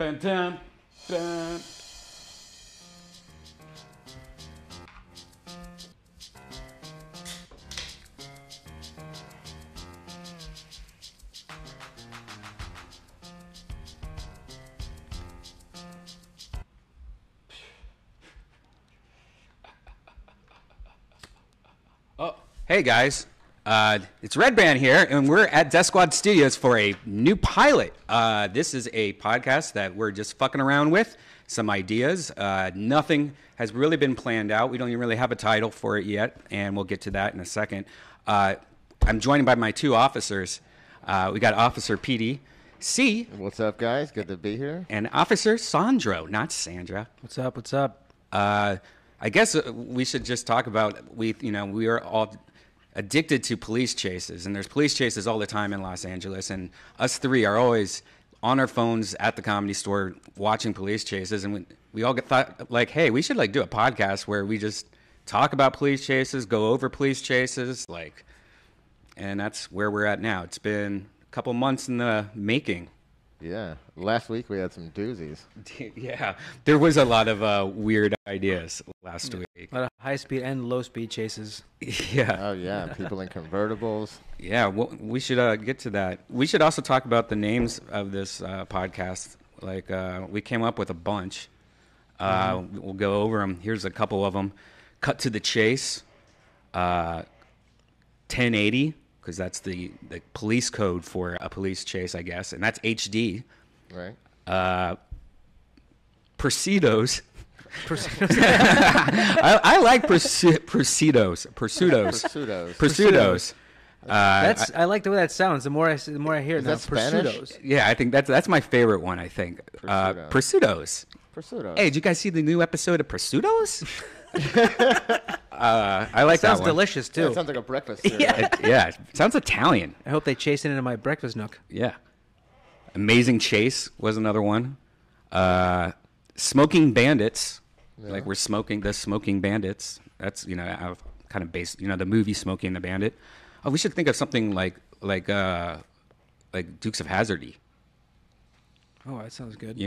Dun, dun, dun. Oh, hey guys. It's Red Band here, and we're at Death Squad Studios for a new pilot. This is a podcast that we're just fucking around with, some ideas. Nothing has really been planned out. We don't even really have a title for it yet, and we'll get to that in a second. I'm joined by my two officers. We got Officer PD C. What's up, guys? Good to be here. And Officer Sandro, not Sandra. What's up? What's up? I guess we should just talk about we are all addicted to police chases, and there's police chases all the time in Los Angeles, and us three are always on our phones at the Comedy Store watching police chases, and we all thought like, hey, we should like do a podcast where we just talk about police chases, go over police chases, like, and that's where we're at now. It's been a couple months in the making. Yeah. Last week we had some doozies. Yeah, there was a lot of weird ideas last week. A lot of high-speed and low-speed chases. Yeah. Oh, yeah. People in convertibles. Yeah, well, we should get to that. We should also talk about the names of this podcast. Like, we came up with a bunch. We'll go over them. Here's a couple of them. Cut to the Chase. 1080. Because that's the police code for a police chase, I guess, and that's HD. Right. Pursuitos. I like pursuitos. I like the way that sounds. The more I hear it now. That Spanish? Pursuitos. Yeah, I think that's my favorite one. I think Pursuitos. Hey, did you guys see the new episode of Pursuitos? I like that Sounds one. delicious too. Yeah, it sounds like a breakfast cereal. Yeah, it sounds Italian. I hope they chase it into my breakfast nook. Yeah. Amazing Chase was another one. Smoking Bandits. Yeah. Like we're smoking the Smoking Bandits. That's, kind of based, the movie Smoking the Bandit. Oh, we should think of something like Dukes of Hazzard-y. Oh, that sounds good.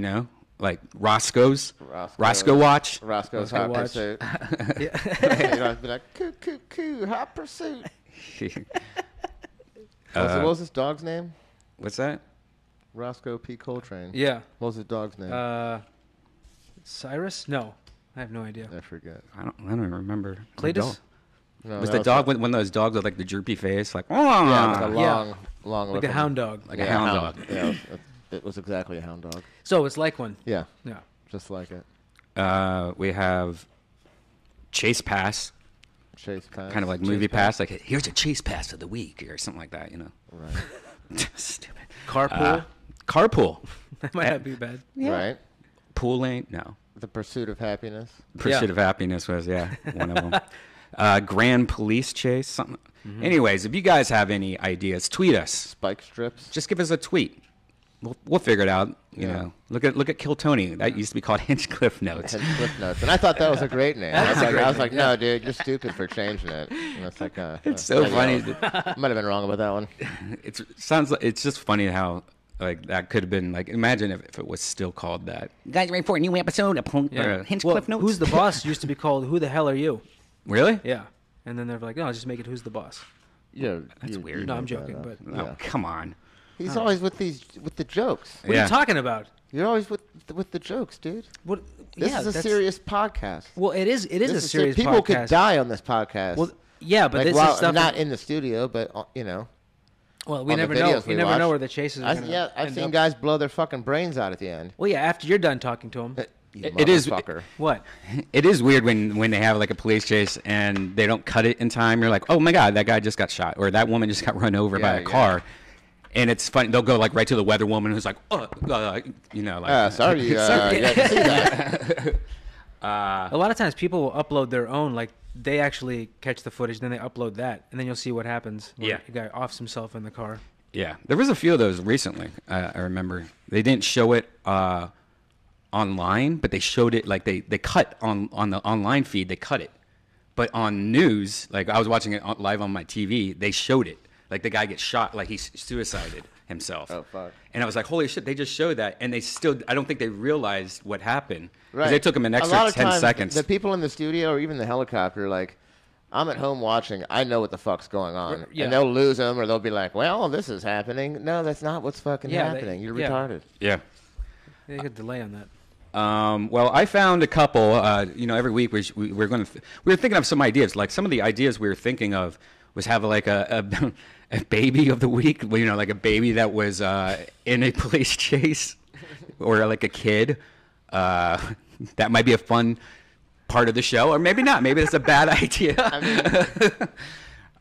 Like Roscoe Watch. Roscoe's Hot Watch. Pursuit. Yeah. You know, I'd be like, coo, Hot Pursuit. What was his dog's name? What's that? Roscoe P. Coltrane. Yeah. What was his dog's name? Cyrus? No, I have no idea. I forget. I don't even remember. Cletus? No, Was that the dog one of those dogs with like the droopy face? Like, oh, Yeah, like a long Like looking. a hound dog. like a hound dog. Yeah, it was exactly a hound dog. So it's like one. Yeah, Yeah. just like it. We have Chase Pass, Chase Pass. kind of like movie pass. Like, here's a Chase Pass of the week or something like that, Right. Stupid. Carpool. Carpool. That might not be bad. Right. Pool lane? No. The Pursuit of Happiness. Pursuit of Happiness was, one of them. Grand Police Chase, something. Anyways, if you guys have any ideas, tweet us. Spike strips. Just give us a tweet. We'll figure it out. You Yeah. know, look at Kill Tony. That used to be called Hinchcliffe Notes. And Cliff Notes. And I thought that was a great name. I was like, no, dude, you're stupid for changing it. And it's like, It's so funny. Might have been wrong about that one. It's just funny how like that could have been like. Imagine if it was still called that. Guys, ready for a new episode of Hinchcliffe Notes? Who's the Boss used to be called Who the Hell Are You? Really? Yeah. And then they're like, no, just make it Who's the Boss. Yeah, That's weird. No, I'm made that joking, up. but Oh, Yeah. come on. He's always with the jokes. what are you talking about? You're always with the jokes, dude. What? This yeah, is a that's- serious podcast. Well, it is a This serious people podcast. could die on this podcast. Well, yeah, but like, this while is stuff. not in the studio, but Well, we on the never know. videos We we never watch. know where the chases are. gonna I've end seen up. guys blow their fucking brains out at the end. Well, yeah, after you're done talking to them. You It is- motherfucker. What? It is weird when they have like a police chase and they don't cut it in time. You're like, oh my god, that guy just got shot, or that woman just got run over by Yeah, a car. And it's funny. They'll go like right to the weather woman who's like, oh, like. Sorry, you had to see that. A lot of times people will upload their own, like they actually catch the footage, then they upload that, and then you'll see what happens. When Yeah. the guy offs himself in the car. Yeah, there was a few of those recently. I remember they didn't show it online, but they showed it like they cut on the online feed. They cut it, but on news, like I was watching it live on my TV, they showed it. Like the guy gets shot, like he's suicided. himself. Oh, fuck. And I was like, holy shit, they just showed that. And they still, I don't think they realized what happened. Right. Because they took him an A extra lot of 10 times, seconds. The people in the studio or even the helicopter, like, I'm at home watching. I know what the fuck's going on. Yeah. And they'll lose them or they'll be like, well, this is happening. No, that's not what's fucking happening. You're retarded. Yeah. They got a delay on that. Well, I found a couple. Every week we were thinking of some ideas. Like some of the ideas we were thinking of was have like a baby of the week. Like a baby that was in a police chase, or like a kid. That might be a fun part of the show, or maybe not. Maybe that's a bad idea.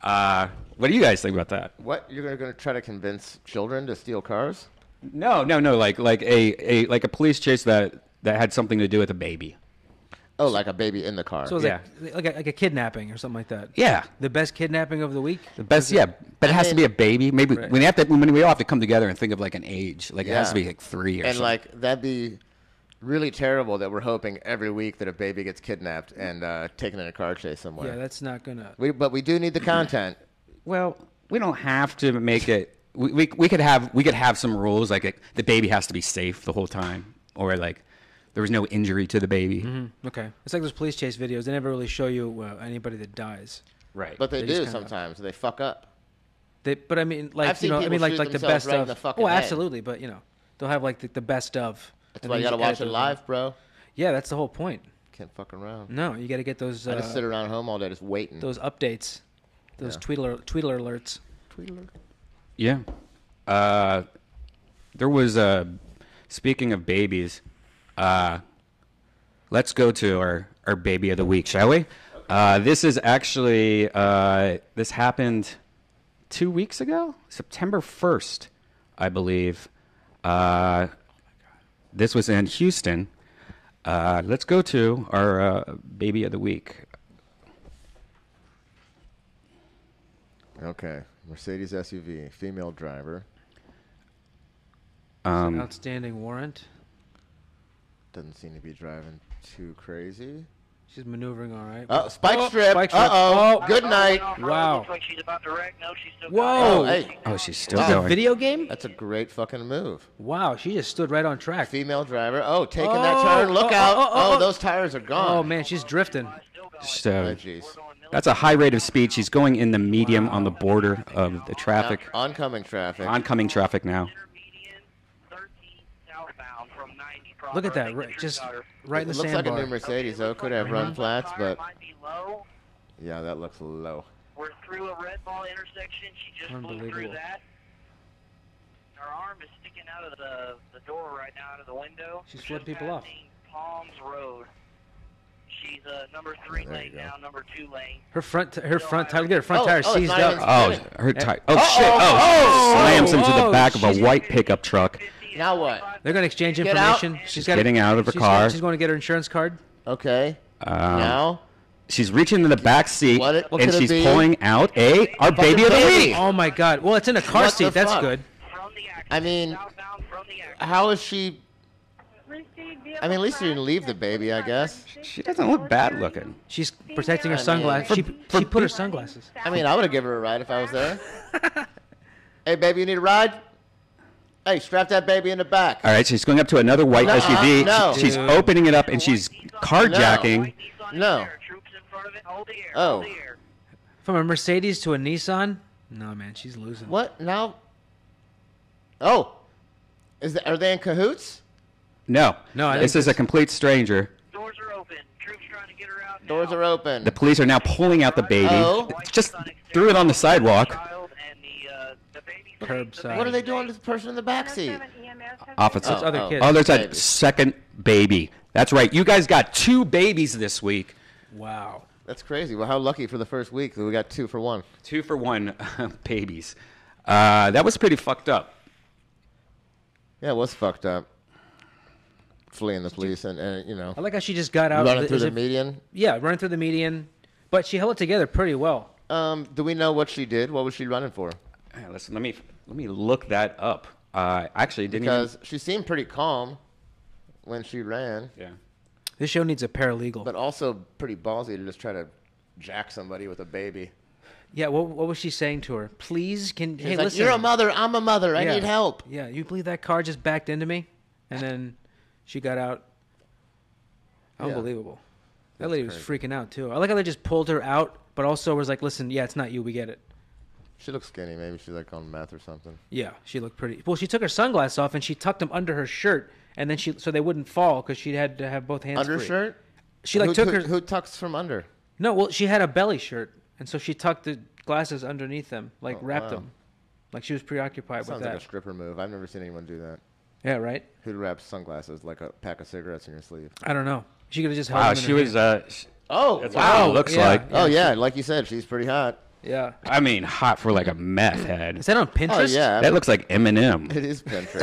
What do you guys think about that? What, you're going to try to convince children to steal cars? No. Like a police chase that had something to do with a baby. Oh, like a baby in the car. So it's like a kidnapping or something like that. Yeah. The best kidnapping of the week. The best, yeah, but it has to be a baby. Maybe Right. when we all have to come together and think of like an age. Like it has to be like 3 or and something. like that'd be really terrible that we're hoping every week that a baby gets kidnapped and taken in a car chase somewhere. Yeah, that's not gonna. But we do need the content. Well, we don't have to make it. We could have some rules like the baby has to be safe the whole time, or like there was no injury to the baby. Mm-hmm. Okay, it's like those police chase videos. They never really show you anybody that dies. Right. But they They do just kinda- sometimes. They fuck up. But I mean, like I've seen like people like shoot the themselves best right in of. the fucking Oh, head. absolutely. But they'll have like the best of. That's and why then you got to just watch edit it those live, bro. Yeah, that's the whole point. Can't fuck around. No, you got to get those. I just sit around home all day just waiting. Those updates, those Tweetler alerts. Tweedler. Yeah. There was speaking of babies, let's go to our baby of the week, shall we? This is actually this happened 2 weeks ago, September 1st, I believe. This was in Houston. Let's go to our baby of the week. Okay. Mercedes SUV, female driver. Outstanding warrant. Doesn't seem to be driving too crazy. She's maneuvering all right. Oh, spike strip. spike strip. Uh-oh. Oh. Good night. Wow. Looks like she's about to wreck. No, she's still Whoa. Oh, hey. Oh, she's still This is a going. video game? That's a great fucking move. Wow, she just stood right on track. Female driver. Oh, taking that Oh, turn. Look oh, out. oh, oh, oh. Those tires are gone. Oh man, she's drifting. Oh, So jeez. that's a high rate of speed. She's going in the medium on the border of the traffic. Oncoming traffic. Oncoming traffic now. Intermediate 13 southbound from 90 from Look at that, Irving to just True right in the It looks like a new sandbar. Mercedes, though. Could have run flats, but Might be low. yeah, that looks low. We're through a red ball intersection. She just flew through Unbelievable. that. Her arm is sticking out of the door right now, out of the window. She's Just flipping people off. passing Palms Road. She's number 3 There you lane go. now, number 2 lane. Her front tire, look at her front Oh, tire it's seized not up. even- Oh, her tire. Oh, Uh-oh. shit. Oh, slams into the Oh, back of a she's- white pickup truck. Now what? They're going to exchange Get out. information. She's gotta- getting out of her she's car. She's going to get her insurance card. Okay. Now? She's reaching in the back seat, What and could it she's be? pulling out our baby of the baby. week. Oh my God! Well, it's in a car What seat. the That's fuck? good. From the accident. I mean, Southbound from the accident. how is she... I mean, at least she didn't leave the baby, I guess. She doesn't look bad looking. She's protecting her I mean, sunglasses. She for put her sunglasses. I mean, I would have given her a ride if I was there. Hey, baby, you need a ride? Hey, strap that baby in the back. All right, she's going up to another white Nuh-uh, SUV. no. She's Dude. opening it up, and she's carjacking. White Nissan in No. there. Troops in front of it. Hold the air. Oh. Hold the air. From a Mercedes to a Nissan? No, man, she's losing. What? Now? Oh. Are they in cahoots? No, No, I this think is a complete stranger. Doors are open. Troops trying to get her out. Doors now. are open. The police are now pulling out the baby. Oh. Just threw it on the sidewalk. Child and the baby Curbside. What are they doing to the person in the back seat? Officer. That's other kids. Oh, there's a Baby. second baby. That's right. You guys got 2 babies this week. Wow. That's crazy. Well, how lucky for the first week that we got 2 for 1. 2 for 1 babies. That was pretty fucked up. Yeah, it was fucked up. Fleeing the police and you know, I like how she just got out. running through is the it- median. Yeah, running through the median, but she held it together pretty well. Do we know what she did? What was she running for? Listen, let me look that up. Actually, didn't Because she seemed pretty calm when she ran, even. Yeah. This show needs a paralegal. but also pretty ballsy to just try to jack somebody with a baby. Yeah, what was she saying to her? Please, hey, Like, listen. you're a mother. I'm a mother. I need help. Yeah, you believe that car just backed into me? And then she got out. Unbelievable. That lady was freaking out, too. I like how they just pulled her out, but also was like, listen, yeah, it's not you. We get it. She looks skinny. Maybe she's like on meth or something. Yeah, she looked pretty. Well, she took her sunglasses off, and she tucked them under her shirt, and then so they wouldn't fall because she had to have both hands free. Undershirt? She took her. Who tucks from under? No, well, she had a belly shirt, and so she tucked the glasses underneath them, wrapped them. Like she was preoccupied with Sounds that. like a stripper move. I've never seen anyone do that. Yeah, right? Who wraps sunglasses like a pack of cigarettes in your sleeve? I don't know. She could have just held Wow, them in she her was. hand. That's what it looks like. Oh, yeah. Like you said, she's pretty hot. Yeah. I mean, hot for like a meth head. Is that on Pinterest? Oh, yeah. That looks like Eminem. It is Pinterest.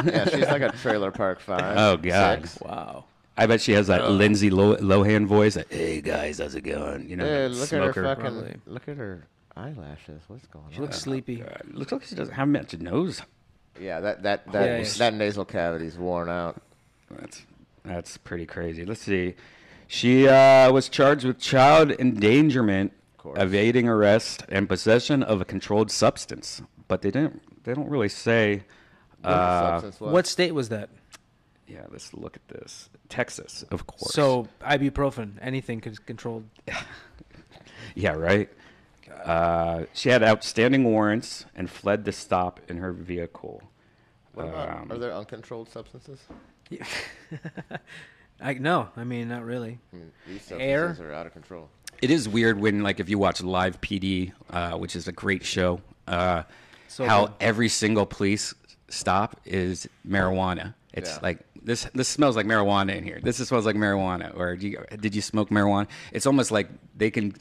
Yeah, she's like a Trailer Park 5. Oh, God. 6. Wow. I bet she has that Lindsay Lohan voice. Like, hey, guys, how's it going? You know, Dude, look at her smoker. fucking... Look at her eyelashes. What's going on? She looks sleepy. God, looks like she doesn't have much nose. Yeah, that nasal cavity's worn out. That's pretty crazy. Let's see. She was charged with child endangerment, evading arrest, and possession of a controlled substance. But they don't really say what state was that? Yeah, let's look at this. Texas, of course. So ibuprofen, anything controlled. Yeah, right. She had outstanding warrants and fled the stop in her vehicle. What about, are there uncontrolled substances? Yeah. No, I mean, not really. I mean, these substances Air? are out of control. It is weird when, like, if you watch Live PD, which is a great show, how good. every single police stop is marijuana. It's like this smells like marijuana in here. This smells like marijuana. Or did you smoke marijuana? It's almost like they can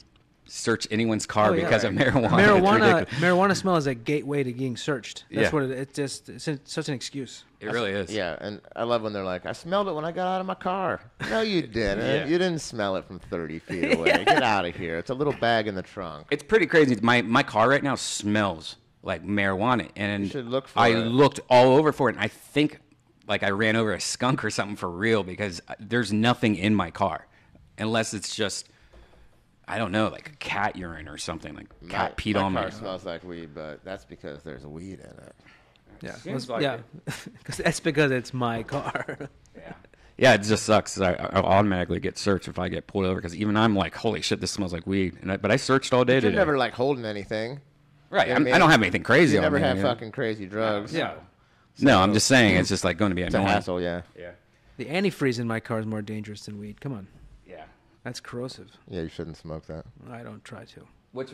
search anyone's car because of marijuana. Marijuana smell is a gateway to getting searched. That's what it's such an excuse. It really is. Yeah, and I love when they're like, I smelled it when I got out of my car. No, you didn't. You didn't smell it from 30 feet away. Get out of here. It's a little bag in the trunk. It's pretty crazy. My car right now smells like marijuana, and You should look for I it. looked all over for it, and I think like I ran over a skunk or something for real because there's nothing in my car, unless it's just I don't know, like a cat urine or something, like cat peed on my me. car smells like weed, but that's because there's weed in it. Yeah, Seems like yeah. That's because it's my car. Yeah, it just sucks. I automatically get searched if I get pulled over because even I'm like, holy shit, this smells like weed. But I searched all day You're today. never like holding anything. Right. I mean, I don't have anything crazy You on never me. have you know? fucking crazy drugs. Yeah. No, I'm just saying it's just like going to be It's a annoying. hassle, yeah. Yeah. The antifreeze in my car is more dangerous than weed. Come on, Yeah. that's corrosive. Yeah, you shouldn't smoke that. I don't try to. What's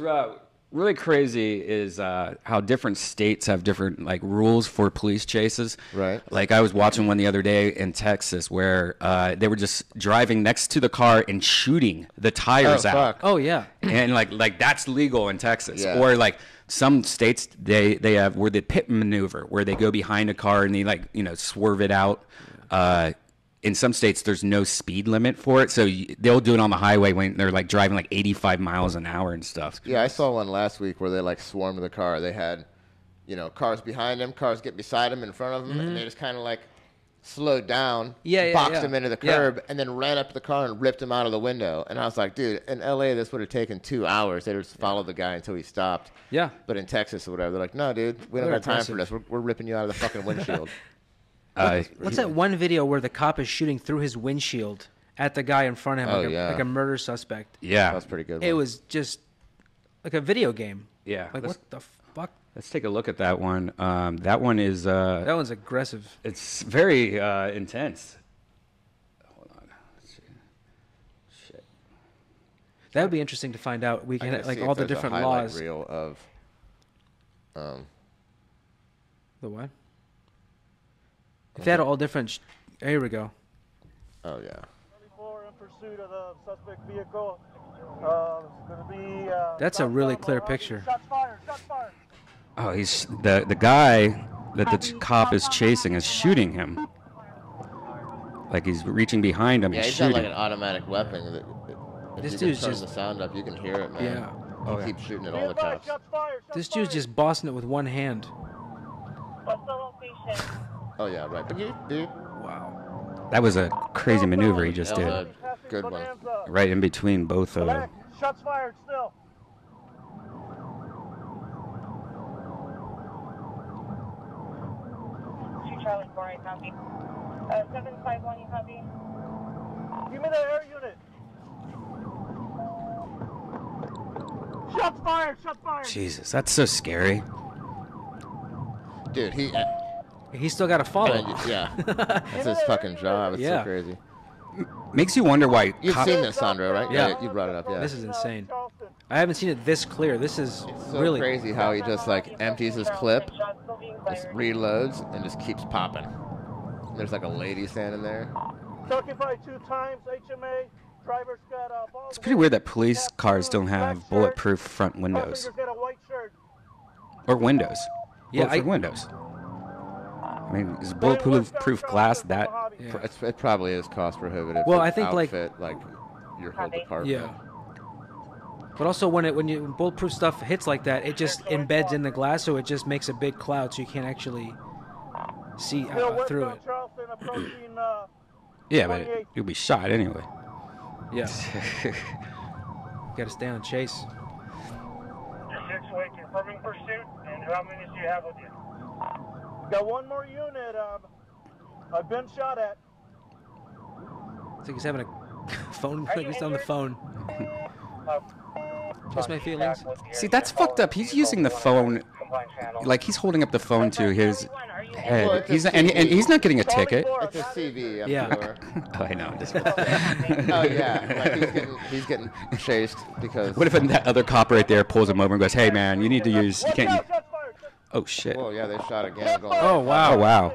really crazy is how different states have different like rules for police chases. Right. Like I was watching one the other day in Texas where they were just driving next to the car and shooting the tires out. Fuck. Oh yeah. And like that's legal in Texas. Yeah. Or like some states they have where the pit maneuver where they go behind a car and they like swerve it out. In some states there's no speed limit for it, so they'll do it on the highway when they're like driving like 85 miles an hour and stuff. Yeah, I saw one last week where they like swarmed the car. They had, cars behind them, cars get beside them, in front of them, and they just kind of like slowed down, boxed them into the curb, and then ran up to the car and ripped him out of the window. And I was like, dude, in L.A. this would have taken 2 hours. They just followed the guy until he stopped. Yeah. But in Texas or whatever, they're like, no, dude, we don't They're have time for aggressive. this. We're ripping you out of the fucking windshield. What's that one video where the cop is shooting through his windshield at the guy in front of him, like a murder suspect? Yeah. That's pretty good. It was just like a video game. Yeah. Like what the fuck? Let's take a look at that one. That one is That one's aggressive. it's very intense. Hold on. Let's see. Shit. That would be interesting to find out. We I can gotta like see all if the there's a different highlight laws. reel of, The what? If they had all different. Here we go. oh yeah. 34 in pursuit of the suspect vehicle. It's going to be. That's a really clear picture. Shots fired! Shots fired! Oh, he's the guy that the cop is chasing is shooting him. Like he's reaching behind him Yeah, and he's got shooting. like an automatic weapon. If This you can dude's turn just- the sound up, you can hear it, man. Yeah. He keeps shooting at Be all the advised, cops. shots fired! Shots This dude's fired. just bossing it with one hand. What's the location? Oh yeah, right. Dude, Wow. That was a crazy maneuver he just that did. was a good Put one. hands up. Right in between both of them. Relax. Shots fired still. Charlie 4, I copy. 751, you copy? Give me the air unit. Shots fired! Shots fired! Jesus, that's so scary. Dude, He's still got to follow. Yeah, that's his fucking job. It's so crazy. Makes you wonder why. You've seen this, Sandro, right? Yeah. You brought it up. Yeah. This is insane. I haven't seen it this clear. This is so really crazy how he just like empties his clip, just reloads, and just keeps popping. And there's like a lady standing there. Occupied 2 times, HMA. Driver's got It's pretty weird that police cars don't have bulletproof front windows. got a white shirt. Or windows. Yeah, Bulletproof windows. I mean, is bulletproof glass that? Yeah. It probably is cost prohibitive. Well, for I think outfit, like your whole department. Yeah. But also when you bulletproof stuff hits like that, it just embeds in the glass, so it just makes a big cloud, so you can't actually see through it. Yeah, but you'll be shot anyway. Yeah. Got to stay on chase. 6-way confirming pursuit, and how many do you have with you? Got one more unit. I've been shot at. It's like he's having a phone. Like he's on the phone. Just my feelings. See, that's fucked up. He's using the phone, like he's holding up the phone to his head. Well, He's not, and he's not getting a ticket. It's a CV, I'm sure. Oh, I know. Just Oh yeah, like he's getting chased because. what if that other cop right there pulls him over and goes, "Hey man, you need to use. You can't." Oh shit. Well, yeah, they shot again. Going, Oh wow. Oh wow.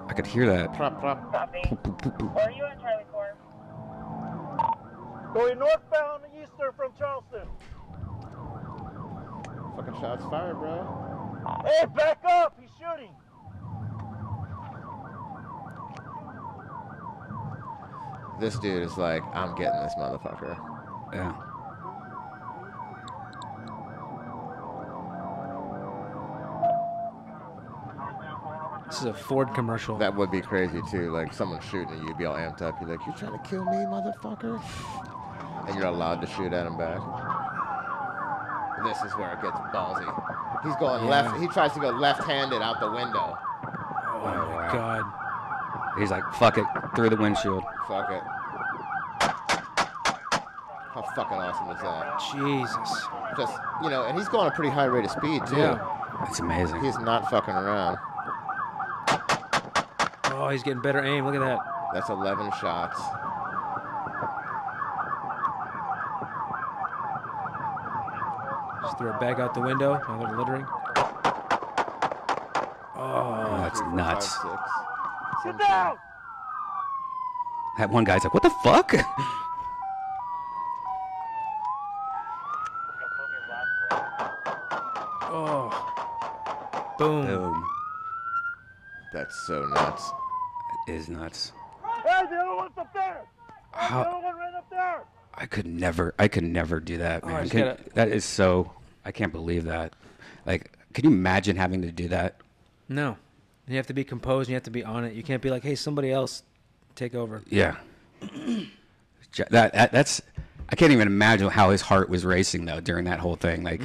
I could hear that. Prop, prop. Copy. Or are you on Charlie 4? Going northbound eastern from Charleston. Fucking shots fired, bro. Hey, back up! He's shooting. This dude is like, I'm getting this motherfucker. Yeah. This is a Ford commercial. That would be crazy too. Like someone shooting at you, you'd be all amped up. You're like, you trying to kill me, motherfucker? And you're allowed to shoot at him back. This is where it gets ballsy. He's going left. He tries to go left-handed out the window. Oh my god. He's like, fuck it, through the windshield. Fuck it. How fucking awesome is that? Jesus. Just, you know, and he's going a pretty high rate of speed too. Yeah. That's amazing. He's not fucking around. Oh, he's getting better aim. Look at that. That's 11 shots. Just threw a bag out the window. Now they're littering. Oh, That's nuts. 5, 6. Sit down! That one guy's like, what the fuck? oh. Boom. Boom. That's so nuts. It is nuts. Hey, the other one's up there! How- The other one right up there! I could never do that, I man. just gotta- That is so, I can't believe that. Like, can you imagine having to do that? No. You have to be composed. And you have to be on it. You can't be like, hey, somebody else take over. Yeah. That's, I can't even imagine how his heart was racing though during that whole thing. Like,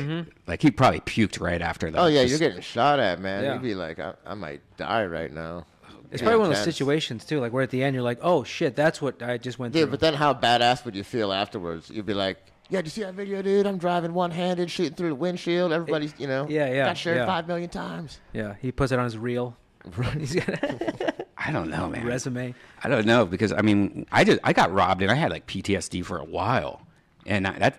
like he probably puked right after that. Oh yeah, Just- you're getting shot at, man. Yeah. You'd be like, I might die right now. It's probably one of those Intense. situations too, like where at the end you're like, "Oh shit, that's what I just went Dude, through." but then how badass would you feel afterwards? You'd be like, yeah, did you see that video, dude? I'm driving one-handed, shooting through the windshield. Everybody's, you know, got shared 5 million times. Yeah, he puts it on his reel. He's got I don't know, man. resume. I don't know because I mean, I got robbed and I had like PTSD for a while, and I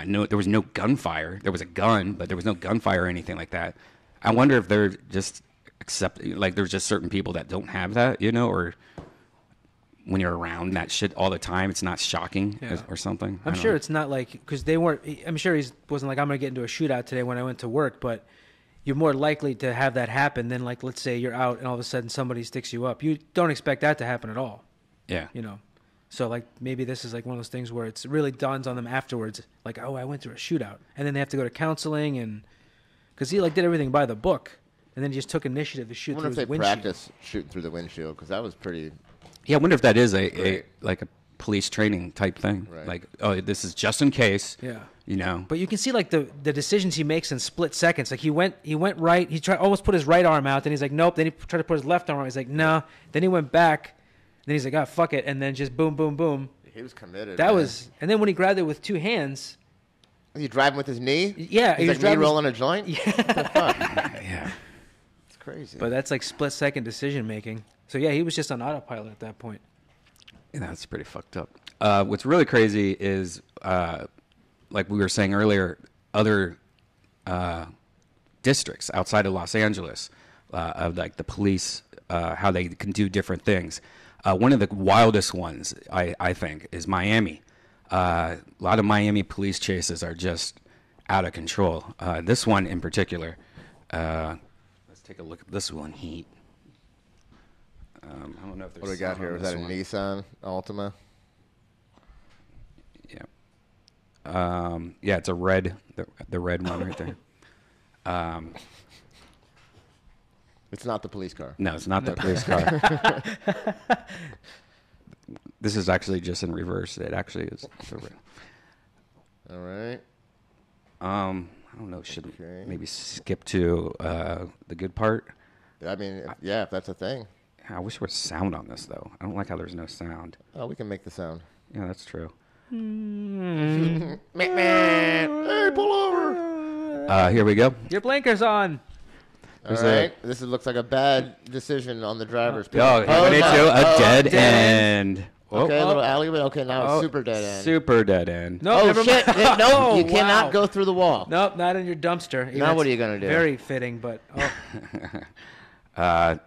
know there was no gunfire. There was a gun, but there was no gunfire or anything like that. I wonder if they're just there's just certain people that don't have that, or when you're around that shit all the time, it's not shocking or something. I'm sure it's not like because they weren't. I'm sure he wasn't like I'm gonna get into a shootout today when I went to work, but you're more likely to have that happen than like let's say you're out and all of a sudden somebody sticks you up. You don't expect that to happen at all. Yeah. So like maybe this is like one of those things where it's really dawns on them afterwards, like oh I went through a shootout, and then they have to go to counseling and because he like did everything by the book, and then he just took initiative to shoot I through wonder his if they windshield. practice shooting through the windshield because that was pretty. Yeah, I wonder if that is a Right. like a police training type thing. Right. Like, oh, this is just in case. Yeah. you know. But you can see like the decisions he makes in split seconds. Like he went right. He tried almost put his right arm out. Then he's like, nope. Then he tried to put his left arm out. He's like, no. Then he went back. Then he's like, ah, fuck it. And then just boom, boom, boom. He was committed. That was, and then when he grabbed it with 2 hands. Was he driving with his knee? Yeah. He's like knee rolling a joint? Yeah. What the fuck? Yeah. It's crazy. But that's like split second decision making. So yeah, he was just on autopilot at that point. Yeah, that's pretty fucked up. What's really crazy is, like we were saying earlier, other districts outside of Los Angeles, of like the police, how they can do different things. One of the wildest ones, I think, is Miami. A lot of Miami police chases are just out of control. This one in particular, let's take a look at this one. Heat. I don't know if there's. What do we got here? Was that a Nissan Altima? Yeah. Yeah, it's a red, the red one right there. It's not the police car. No, it's not the police car. This is actually just in reverse. It actually is. All right. I don't know. Should we maybe skip to the good part? I mean, yeah, if that's a thing. I wish there was sound on this, though. I don't like how there's no sound. Oh, we can make the sound. Yeah, that's true. Hey, pull over. Here we go. Your blinker's on. All right. This looks like a bad decision on the driver's part. Oh, a dead end. Okay, a little alleyway. Okay, now it's super dead end. Super dead end. No, oh, shit. No, you cannot go through the wall. Nope, not in your dumpster. Now what are you going to do? Very fitting, but...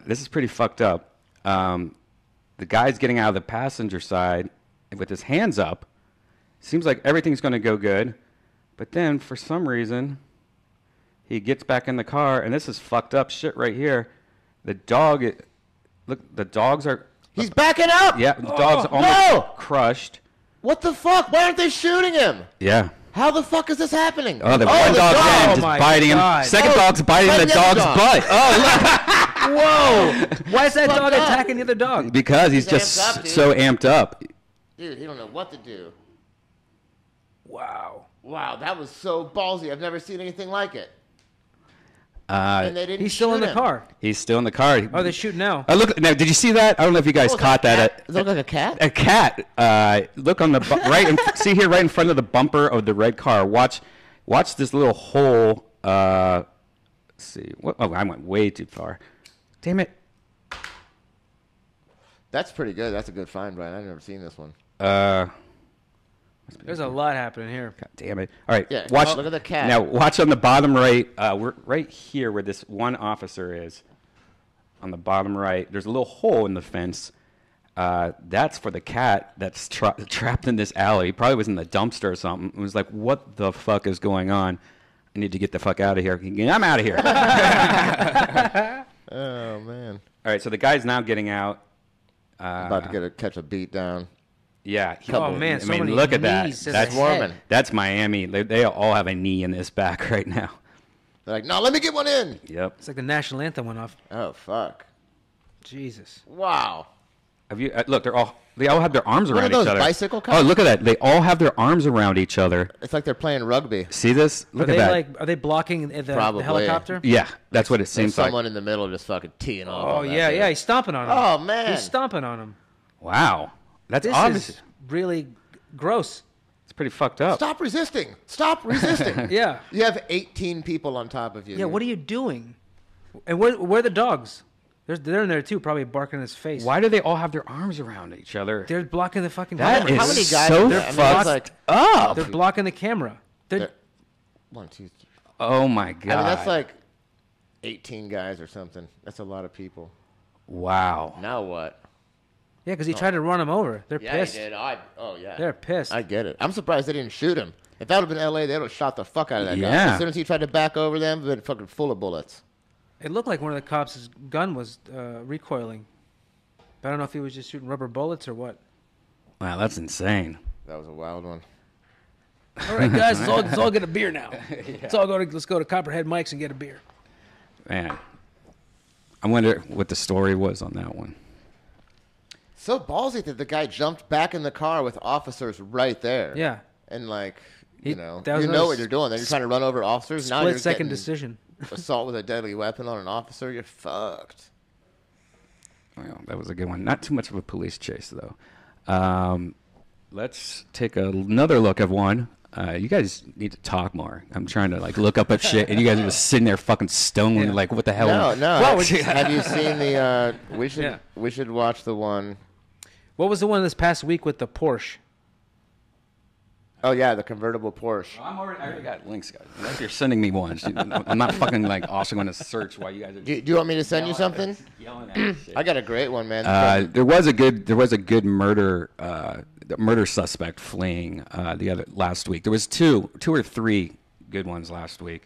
This is pretty fucked up. The guy's getting out of the passenger side with his hands up. Seems like everything's going to go good. But then, for some reason, he gets back in the car, and this is fucked up shit right here. The dog... Look, the dogs are... He's backing up! Yeah, the dog's almost crushed. What the fuck? Why aren't they shooting him? Yeah. How the fuck is this happening? Oh, the one dog's just biting him. Second dog's biting the dog's butt. Oh, look. Whoa. Why is that dog attacking the other dog? Because he's just so amped up. Dude, he don't know what to do. Wow. Wow, that was so ballsy. I've never seen anything like it. And they didn't he's still in the car. He's still in the car. Oh, they're shooting now. Look now. Did you see that? I don't know if you guys caught that. Does it look like a cat? A cat. Look on the right. See here, right in front of the bumper of the red car. Watch this little hole. Let's see. Oh, I went way too far. Damn it. That's pretty good. That's a good find, Brian. I've never seen this one. There's a lot happening here. God damn it. All right. Yeah, watch. Look at the cat. Now, watch on the bottom right. We're right here where this one officer is. On the bottom right, there's a little hole in the fence. That's for the cat that's trapped in this alley. He probably was in the dumpster or something. It was like, what the fuck is going on? I need to get the fuck out of here. I'm out of here. Oh, man. All right, so the guy's now getting out. About to catch a beat down. Yeah. Oh, man, so many look at that. knees. That's warming. That's Miami. They all have a knee in this back right now. They're like, no, let me get one in. Yep. It's like the national anthem went off. Oh, fuck. Jesus. Wow. Have you look? They all have their arms around each other. Bicycle cops? Oh, look at that! They all have their arms around each other. It's like they're playing rugby. See this? Look at that. Are they blocking the Probably. helicopter? Yeah, that's what it seems like. Someone in the middle just fucking teeing off. Oh, yeah, he's stomping on him. Oh, man. He's stomping on him. Wow, that's This obvious. is really gross. It's pretty fucked up. Stop resisting. Stop resisting. Yeah. You have 18 people on top of you. Yeah, what are you doing? And where are the dogs? They're in there too, probably barking in his face. Why do they all have their arms around each other? They're blocking the fucking That camera. How many is guys so are there? I mean, fucked it's like, up. They're blocking the camera. They're, 1, 2, 3. Oh my god. I mean, that's like 18 guys or something. That's a lot of people. Wow. Now what? yeah, because he tried to run him over. They're Yeah, pissed. he did. Oh, yeah. They're pissed. I get it. I'm surprised they didn't shoot him. If that would have been L.A., they would have shot the fuck out of that guy. Yeah. As soon as he tried to back over them, they'd been fucking full of bullets. It looked like one of the cops' gun was recoiling. But I don't know if he was just shooting rubber bullets or what. Wow, that's insane. That was a wild one. All right, guys, let's all get a beer now. Let's go to Copperhead Mike's and get a beer. Man, I wonder what the story was on that one. So ballsy that the guy jumped back in the car with officers right there. Yeah. And, like, You know what you're doing. Then you're trying to run over officers. Now you're split-second decision. Assault with a deadly weapon on an officer. You're fucked. Well, that was a good one. Not too much of a police chase, though. Let's take another look at one. You guys need to talk more. I'm trying to look up at shit, and you guys are just sitting there fucking stoned. Like, what the hell? No. Have you seen the? We should watch the one. What was the one this past week with the Porsche? Oh yeah, the convertible Porsche. I already got links, guys. Unless you're sending me ones, I'm not fucking also going to search while you guys are. Do you want me to send you something? Yelling at me. I got a great one, man. There was a good murder suspect fleeing last week. There was two or three good ones last week.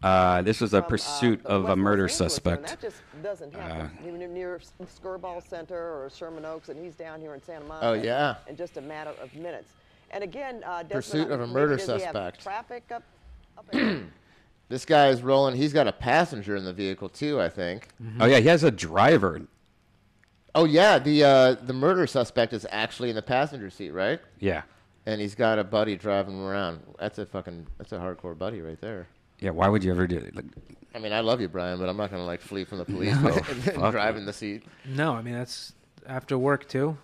This was a pursuit of a murder suspect. That just doesn't happen. Even near Skirball Center or Sherman Oaks, and he's down here in Santa Monica. Oh yeah. In just a matter of minutes. And again, pursuit of a murder suspect. Traffic up ahead. This guy is rolling. He's got a passenger in the vehicle too, I think. Mm-hmm. Oh yeah, he has a driver. Oh yeah, the murder suspect is actually in the passenger seat, right? Yeah. And he's got a buddy driving him around. That's a hardcore buddy right there. Yeah, why would you ever do it? I mean, I love you, Brian, but I'm not gonna flee from the police and drive in the seat. No, I mean that's after work too.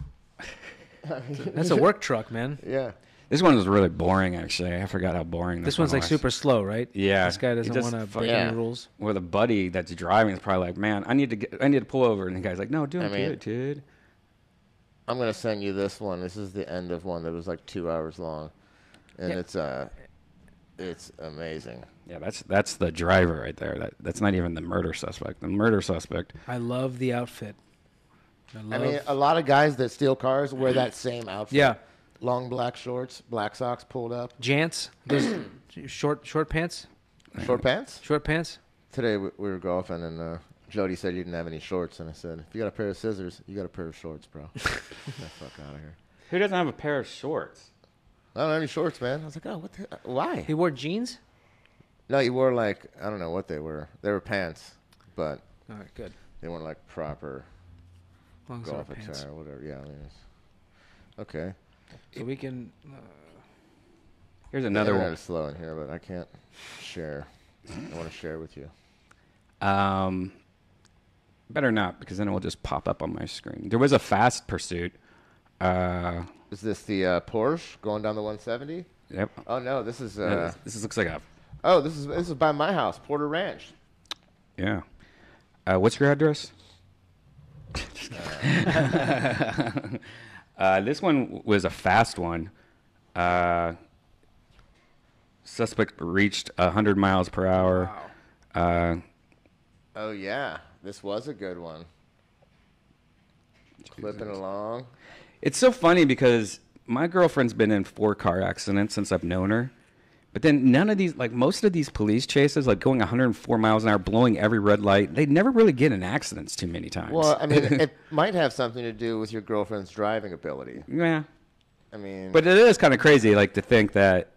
That's a work truck, man. Yeah. This one was really boring, actually. I forgot how boring this one's was. Super slow, right? Yeah. This guy doesn't want to break any rules. Well, the buddy that's driving is probably like, man, I need to pull over, and the guy's like, no, good, dude. I'm gonna send you this one. This is the end of one that was 2 hours long, and it's amazing. Yeah, that's the driver right there. That's not even the murder suspect. The murder suspect. I love the outfit. I mean, a lot of guys that steal cars wear that same outfit. Yeah. Long black shorts, black socks pulled up. Jants? Those short pants? Short pants? Short pants? Today we were golfing, and Jody said you didn't have any shorts, and I said, if you got a pair of scissors, you got a pair of shorts, bro. Get the fuck out of here. Who doesn't have a pair of shorts? I don't have any shorts, man. I was like, oh, what the? Why? He wore jeans? No, he wore I don't know what they were. They were pants, but all right, good. They weren't proper golf attire or whatever. Yeah, I mean, okay. So we can. Here's another one. It's slow in here, but I can't share. I want to share with you. Better not, because then it will just pop up on my screen. There was a fast pursuit. Is this the Porsche going down the 170? Yep. Oh no, this is. This looks like a. Oh, this is by my house, Porter Ranch. Yeah. What's your address? This one was a fast one. Suspect reached 100 miles per hour. Wow. Oh yeah, this was a good one. Clipping along. It's so funny because my girlfriend's been in 4 car accidents since I've known her. But then none of these, most of these police chases, going 104 miles an hour, blowing every red light, they never really get in accidents too many times. Well, I mean, it might have something to do with your girlfriend's driving ability. Yeah. I mean. But it is kind of crazy, to think that,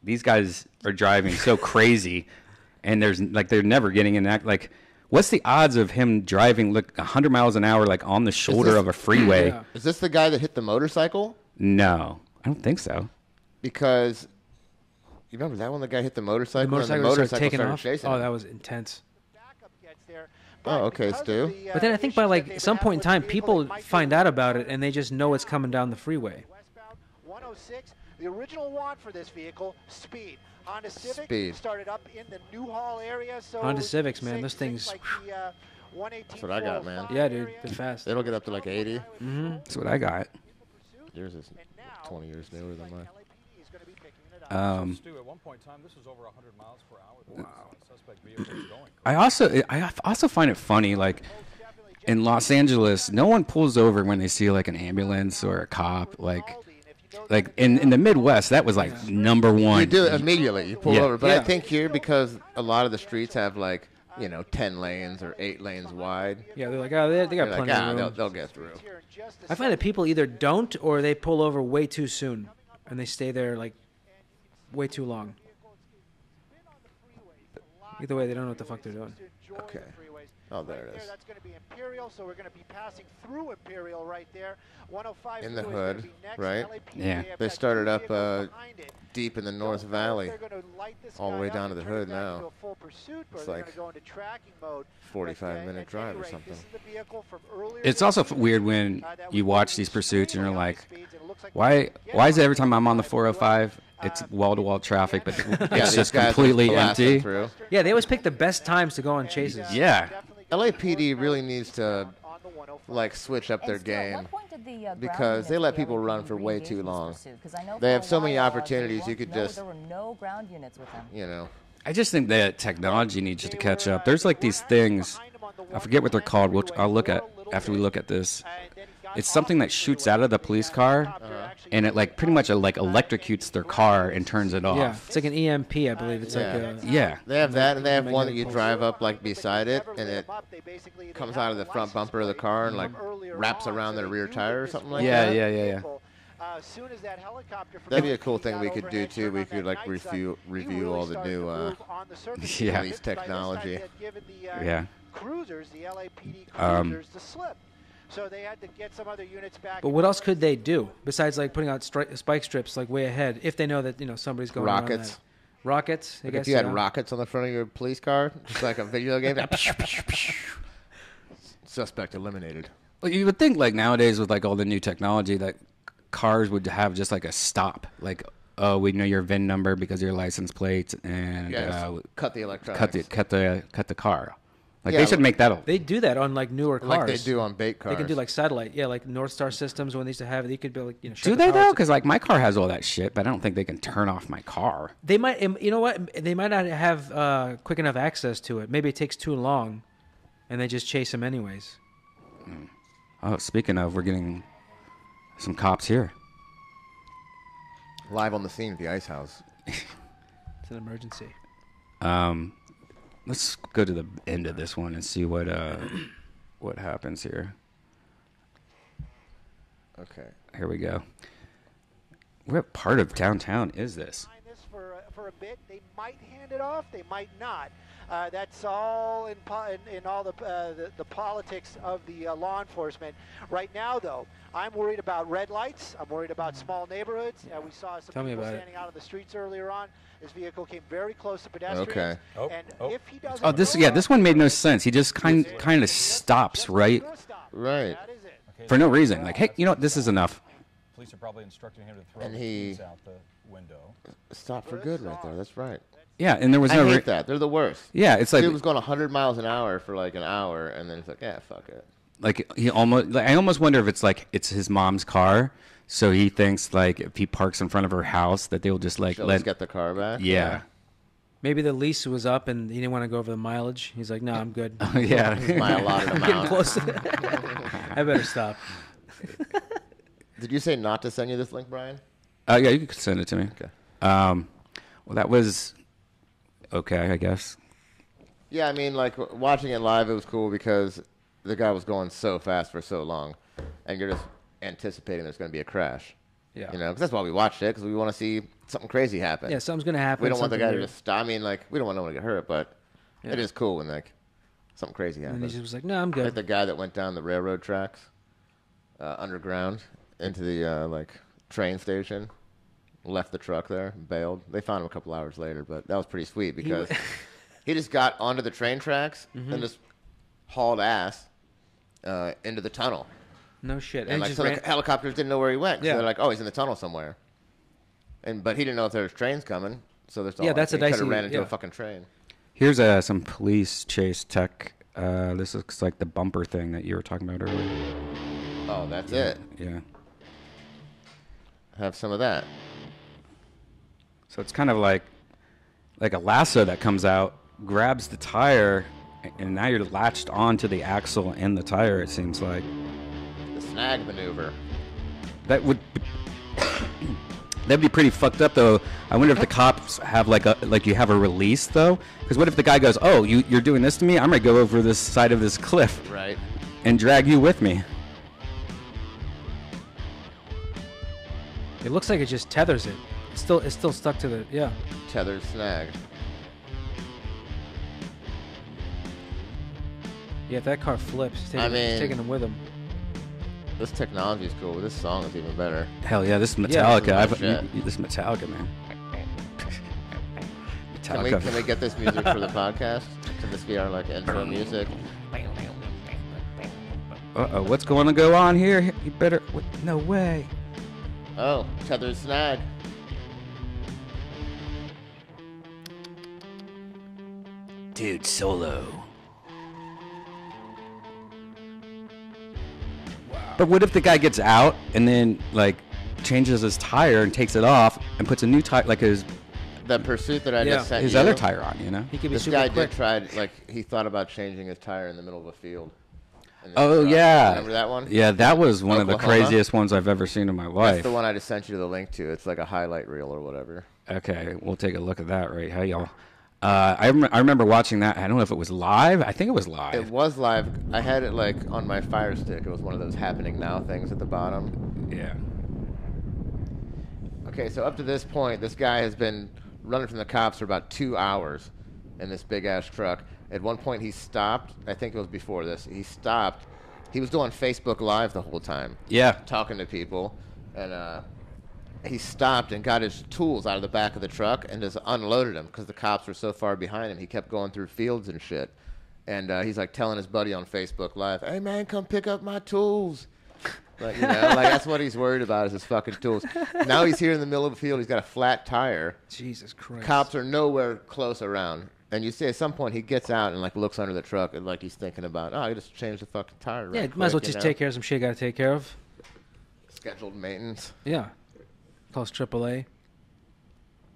these guys are driving so crazy, and they're never getting in act. What's the odds of him driving 100 miles an hour, on the shoulder of a freeway? Yeah. Is this the guy that hit the motorcycle? No, I don't think so. Because. You remember that one? The guy hit the motorcycle. The motorcycle started taking off. Oh, that was intense. Oh, okay, Stu. But then I think by some point in time, people find out about it and they just know it's coming down the freeway. 106. The original want for this vehicle, speed. Honda Civic started up in the Newhall area. So Honda Civics, man, those things. That's what I got, man. Yeah, dude, they're fast. They don't get up to 80. Mm-hmm. That's what I got. Yours is 20 years newer than mine. Stu, at one point in time, this was over 100 miles per hour. Wow. Suspect vehicle was going. I also find it funny, in Los Angeles, no one pulls over when they see an ambulance or a cop. In the Midwest, that was number one. You do it immediately. You pull over. But I think here, because a lot of the streets have 10 lanes or 8 lanes wide. Yeah, they're they got plenty of room. They'll get through. I find that people either don't or they pull over way too soon, and they stay there way too long. Either way, they don't know what the fuck they're doing. Okay. Oh, there it is. That's going to be Imperial, so we're going to be passing through Imperial right there. 105 in the is hood, gonna be next. right? LAPD, Yeah. They started up deep in the North Valley, all the way down to the hood now. It's like 45-minute drive or something. It's also weird when you watch these pursuits and you're like, why is it every time I'm on the 405, it's wall-to-wall traffic, but it's just completely empty? Yeah, they always pick the best times to go on chases. Yeah. LAPD really needs to like switch up their game because they let people run for way too long. They have so many opportunities. You could just, you know. I just think that technology needs to catch up. There's like these things, I forget what they're called. I'll look at after we look at this. It's something that shoots out of the police car, and it like pretty much like electrocutes their car and turns it off. Yeah, it's like an EMP, I believe. It's like a, yeah. They have that, and they have one that you drive up like beside it, and it comes out of the front bumper of the car and like wraps around their rear tire or something like that. Yeah. That'd be a cool thing we could do too. We could like review all the new police technology. Yeah. Cruisers, the LAPD cruisers, to slip. So they had to get some other units back. But what else could they do besides like putting out spike strips like way ahead if they know that somebody's going around that? Rockets. I guess, if you had rockets on the front of your police car, just like a video game, suspect eliminated. Well, you would think like nowadays with like all the new technology that cars would have just like a stop, like, oh, we know your VIN number because of your license plate, and cut the electronics, cut the car. Like they should make that. They do that on like newer cars, like they do on bait cars. They can do like satellite, like North Star systems when they used to have it. They could be like, do they though? Because like my car has all that shit, but I don't think they can turn off my car. They might, you know what? They might not have quick enough access to it. Maybe it takes too long, and they just chase them anyways. Oh, speaking of, we're getting some cops here. Live on the scene at the ice house. It's an emergency. Let's go to the end of this one and see what happens here. Okay. Here we go. What part of downtown is this? For a bit, they might hand it off. They might not. That's all in all the politics of the law enforcement. Right now, though, I'm worried about red lights. I'm worried about small neighborhoods. We saw some people standing out on the streets earlier on. This vehicle came very close to pedestrians. Okay. If he doesn't this one made no sense. He just kind of stops right for no reason. Like, hey, you know what? This is enough. Police are probably instructing him to throw and the he keys out the window. Stopped for good right there. That's right. Yeah, and there was no. I hate that. They're the worst. Yeah, it's like he was going 100 miles an hour for like an hour, and then it's like, yeah, fuck it. Like I almost wonder if it's like it's his mom's car, so he thinks like if he parks in front of her house that they'll just like She'll get the car back. Yeah. Maybe the lease was up and he didn't want to go over the mileage. He's like, no, I'm good. Yeah, my allotted amount. Getting close to that. I better stop. Did you say not to send you this link, Brian? Yeah, you could send it to me. Okay. Well, that was okay, I guess. Yeah, I mean, like watching it live, it was cool because the guy was going so fast for so long, and you're just anticipating there's going to be a crash. Yeah. Because that's why we watched it, because we want to see something crazy happen. Yeah, something's going to happen. We don't want the guy to just stop. I mean, like, we don't want no one to get hurt, but it is cool when, like, something crazy happens. And he just was like, no, I'm good. Like the guy that went down the railroad tracks, underground, into the, train station, left the truck there, bailed. They found him a couple hours later, but that was pretty sweet because he just got onto the train tracks and just hauled ass into the tunnel. No shit. And like, so the helicopters didn't know where he went. Yeah. So they're like, oh, he's in the tunnel somewhere. But he didn't know if there was trains coming. So there's that's a dicey. He could have ran into a fucking train. Here's some police chase tech. This looks like the bumper thing that you were talking about earlier. Oh, that's it. Yeah. Have some of that. So it's kind of like a lasso that comes out, grabs the tire, and now you're latched onto the axle and the tire, it seems like. The snag maneuver. That'd be pretty fucked up, though. I wonder if the cops have you have a release, though? Because what if the guy goes, oh, you're doing this to me? I'm going to go over this side of this cliff. Right. And drag you with me. It looks like it just tethers it. It's still stuck to the, Tethered snag. Yeah, if that car flips, he's taking them with him. This technology is cool. This song is even better. Hell yeah, this is Metallica. This is Metallica, man. Metallica. Can we get this music for the podcast? Can this be our like intro music? Uh-oh, what's going to go on here? You better... No way. Oh, tethered snag. Dude, solo. But what if the guy gets out and then, like, changes his tire and takes it off and puts a new tire, like his... The pursuit that I just sent his you, other tire on, you know? He could be this super guy quick. did try, like, he thought about changing his tire in the middle of a field. Oh, yeah. Remember that one? Yeah, that was one of the Oklahoma? craziest ones I've ever seen in my life. That's the one I just sent you the link to. It's like a highlight reel or whatever. Okay, we'll take a look at that right. Hey, y'all. I remember watching that. I don't know if it was live. I think it was live. It was live. I had it like on my Fire Stick. It was one of those happening now things at the bottom. Yeah. Okay, so up to this point, this guy has been running from the cops for about 2 hours in this big ass truck. At one point, he stopped. I think it was before this. He stopped. He was doing Facebook Live the whole time. Yeah. Talking to people, and he stopped and got his tools out of the back of the truck and just unloaded them because the cops were so far behind him. He kept going through fields and shit. And he's like telling his buddy on Facebook Live, "Hey man, come pick up my tools." Like, you know, like that's what he's worried about is his fucking tools. Now he's here in the middle of the field. He's got a flat tire. Jesus Christ. Cops are nowhere close around. And you see at some point he gets out and like looks under the truck and like he's thinking about, I just changed the fucking tire. Yeah, might as well just take care of some shit you got to take care of. Scheduled maintenance. Yeah. Calls AAA.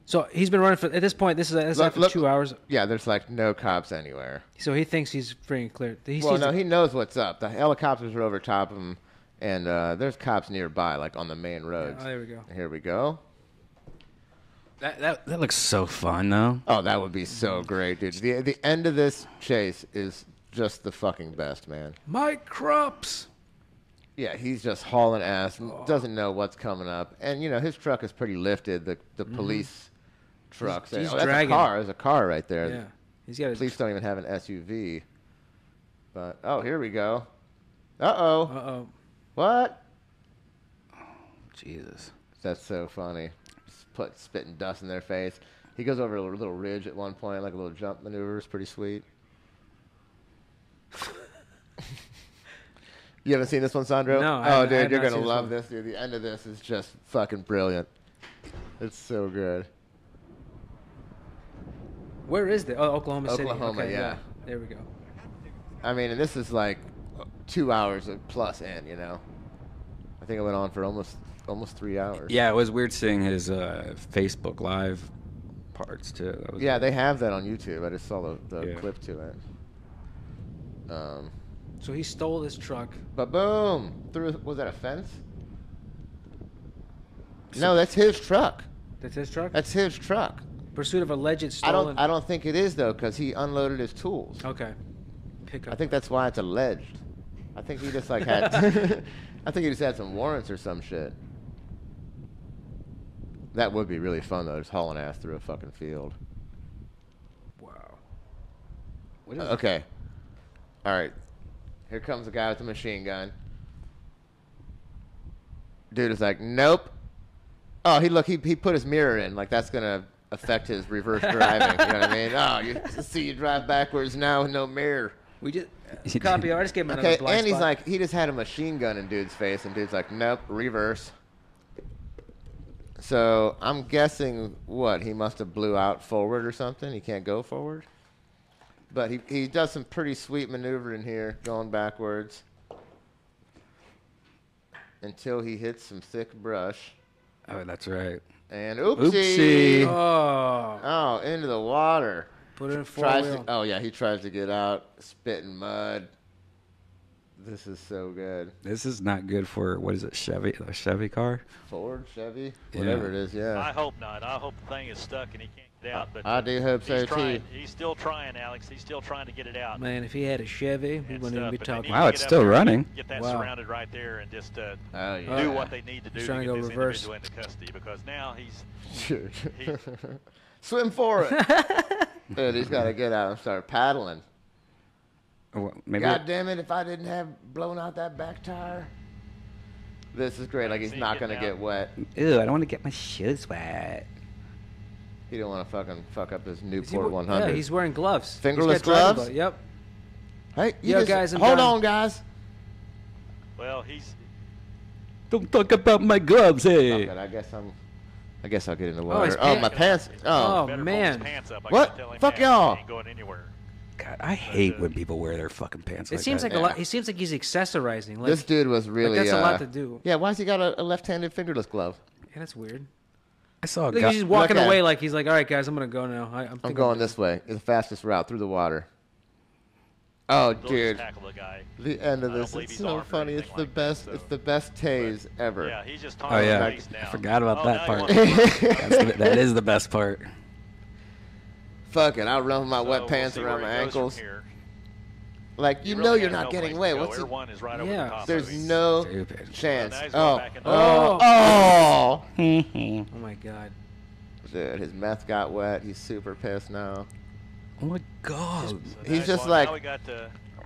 So he's been running at this point. This is after 2 hours. Yeah, there's like no cops anywhere. So he thinks he's free and clear. He knows what's up. The helicopters are over top of him, and there's cops nearby, like on the main roads. Oh, there we go. Here we go. That looks so fun, though. Oh, that would be so great, dude. The end of this chase is just the fucking best, man. Mike Krups. Yeah, he's just hauling ass, doesn't know what's coming up. And, you know, his truck is pretty lifted, the police truck. He's that's dragging. a car. There's a car right there. Yeah. He's got Police don't even have an SUV. But, oh, here we go. Uh-oh. Uh-oh. What? Jesus. That's so funny. Spitting dust in their face. He goes over a little ridge at one point, like a little jump maneuver. It's pretty sweet. You haven't seen this one, Sandro? No. Oh, dude, you're going to love this, dude. The end of this is just fucking brilliant. It's so good. Where is it? Oh, Oklahoma City. Oklahoma, Okay, yeah. There we go. I mean, and this is like 2 hours plus in, you know? I think it went on for almost 3 hours. Yeah, it was weird seeing his Facebook Live parts, too. Yeah, they have that on YouTube. I just saw the clip to it. So he stole this truck. But boom! Was that a fence? No, that's his truck. That's his truck? That's his truck. Pursuit of alleged stolen... I don't think it is, though, because he unloaded his tools. Okay. Pick up. I think that's why it's alleged. I think he just, like, had... I think he just had some warrants or some shit. That would be really fun, though, just hauling ass through a fucking field. Wow. Okay. All right. Here comes the guy with the machine gun. Dude is like, nope. Oh, he put his mirror in. Like, that's going to affect his reverse driving. You know what I mean? Oh, you see you drive backwards now with no mirror. We just... Copy. I just gave him another Okay, blind and he's spot. like, he just had a machine gun in dude's face, and dude's like, nope, reverse. So I'm guessing, what, he must have blew out forward or something? He can't go forward? But he does some pretty sweet maneuvering here, going backwards. Until he hits some thick brush. Oh, that's right. And oopsie! Oh. Oh, into the water. Put it in four-wheel. Oh, yeah, he tries to get out, spitting mud. This is so good. This is not good for, what is it, a Chevy car? Ford, Chevy, whatever it is, yeah. I hope not. I hope the thing is stuck and he can't get out. But I do hope so, too. He's still trying, Alex. He's still trying to get it out. Man, if he had a Chevy, we wouldn't even be talking. Wow, it's still running. Get that surrounded right there and just do what they need to do to trying get to go this reverse. individual into custody, because now he's Swim for it. Dude, he's got to get out and start paddling. Maybe. God damn it! If I didn't have blown out that back tire. This is great. Like he's not gonna get wet. Ew, I don't want to get my shoes wet. He don't want to fucking fuck up his Newport 100. Yeah, he's wearing gloves. Fingerless gloves. Yep. Hey, guys, hold on, guys. Well, he's. Don't talk about my gloves, hey. Okay, I guess I'll get in the water. Oh, my pants. Oh, man. What? Fuck y'all. Ain't going anywhere. God, I hate when people wear their fucking pants. It seems like a lot. He seems like he's accessorizing. Like, this dude was really. Like that's a lot to do. Yeah, why's he got a left-handed fingerless glove? Yeah, that's weird. I saw a guy. He's just walking away like he's like, all right, guys, I'm gonna go now. I'm going this way. It's the fastest route through the water. Oh, dude. The end of this is so funny. It's the best. It's the best tase ever. Yeah, he's just talking. Oh yeah, I forgot about that part. That is the best part. Fuck it, I'll run with my wet pants around my ankles. Like, you know you're not getting away. What's it? Yeah. There's no chance. Oh my God. Dude, his meth got wet. He's super pissed now. Oh my God. He's just like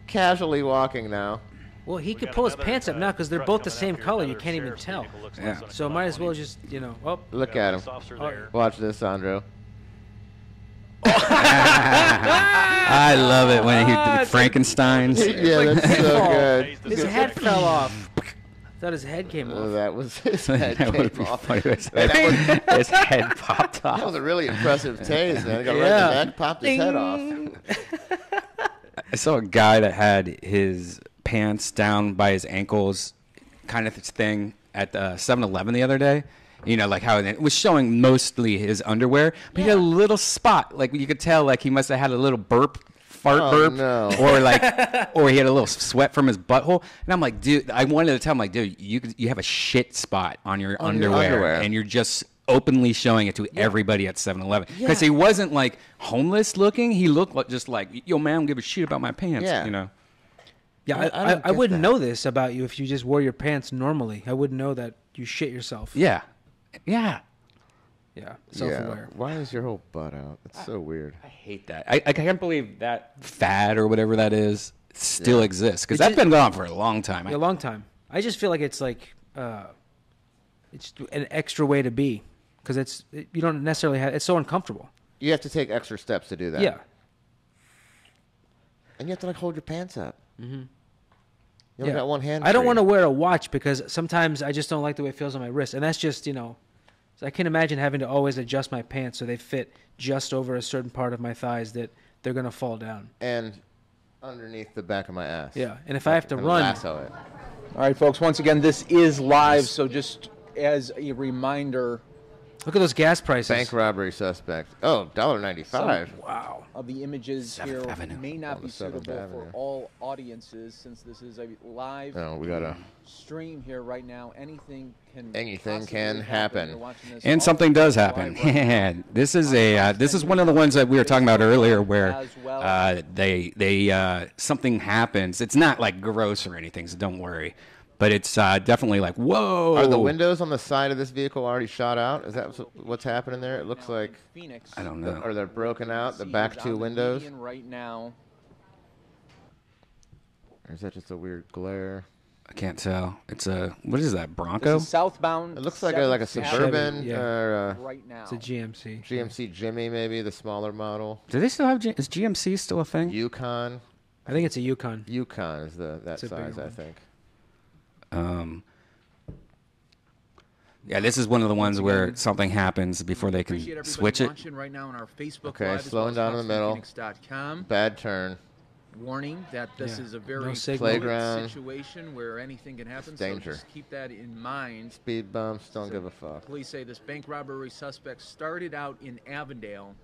casually walking now. Well, he could pull his pants up now because they're both the same color. You can't even tell. Yeah. So might as well just, oh. Look at him. Watch this, Sandro. I love it when he did Frankenstein's. Yeah, that's so good. His head fell off. I thought his head came off. That was his head came off. His head popped off. That was a really impressive tase, man. He got right in the neck, popped his head off. I saw a guy that had his pants down by his ankles kind of thing at the 7-Eleven the other day. You know, like how it was showing mostly his underwear, but he had a little spot. Like you could tell, like he must have had a little fart burp, no. or he had a little sweat from his butthole. And I'm like, dude, I wanted to tell him, like, dude, you have a shit spot on your underwear, and you're just openly showing it to everybody at 7-Eleven. Because he wasn't like homeless looking; he looked like, just like, yo, man, I don't give a shit about my pants. You know. Yeah, I wouldn't know this about you if you just wore your pants normally. I wouldn't know that you shit yourself. Yeah. Self-aware. Why is your whole butt out? It's so weird. I hate that. I can't believe that fad or whatever that is still exists because that's been going on for a long time. A long time. I just feel like it's like it's an extra way to be because you don't necessarily have. It's so uncomfortable. You have to take extra steps to do that. Yeah. And you have to like hold your pants up. Mm-hmm. You only got one hand. I don't want to wear a watch because sometimes I just don't like the way it feels on my wrist, and that's just So I can imagine having to always adjust my pants so they fit just over a certain part of my thighs that they're gonna fall down. And underneath the back of my ass. Yeah, and if I have to run. Lasso it. All right, folks. Once again, this is live, so just as a reminder. Look at those gas prices. Bank robbery suspect. Oh, $1.95. Wow. Of the images here Avenue. may not be suitable for all audiences since this is a live stream here right now. Anything can happen. And something does happen. This is one of the ones that we were talking about earlier where something happens. It's not like gross or anything, so don't worry. But it's definitely like, whoa. Are the windows on the side of this vehicle already shot out? Is that what's happening there? It looks like. Phoenix. I don't know. Or they're broken out, the back two windows? Right now. Or is that just a weird glare? I can't tell. It's what is that, Bronco? This is southbound. It looks like a Suburban or right now. It's a GMC. GMC Jimmy, maybe, the smaller model. Do they still have, is GMC still a thing? Yukon. I think it's a Yukon. Yukon is that size, I think. Yeah, this is one of the ones where something happens before they can switch it. Right now on our Facebook okay, Live, slowing down in the middle. Bad turn. Warning that this is a very playground situation where anything can happen. It's danger. So just keep that in mind. Speed bumps, don't give a fuck. Police say this bank robbery suspect started out in Avondale.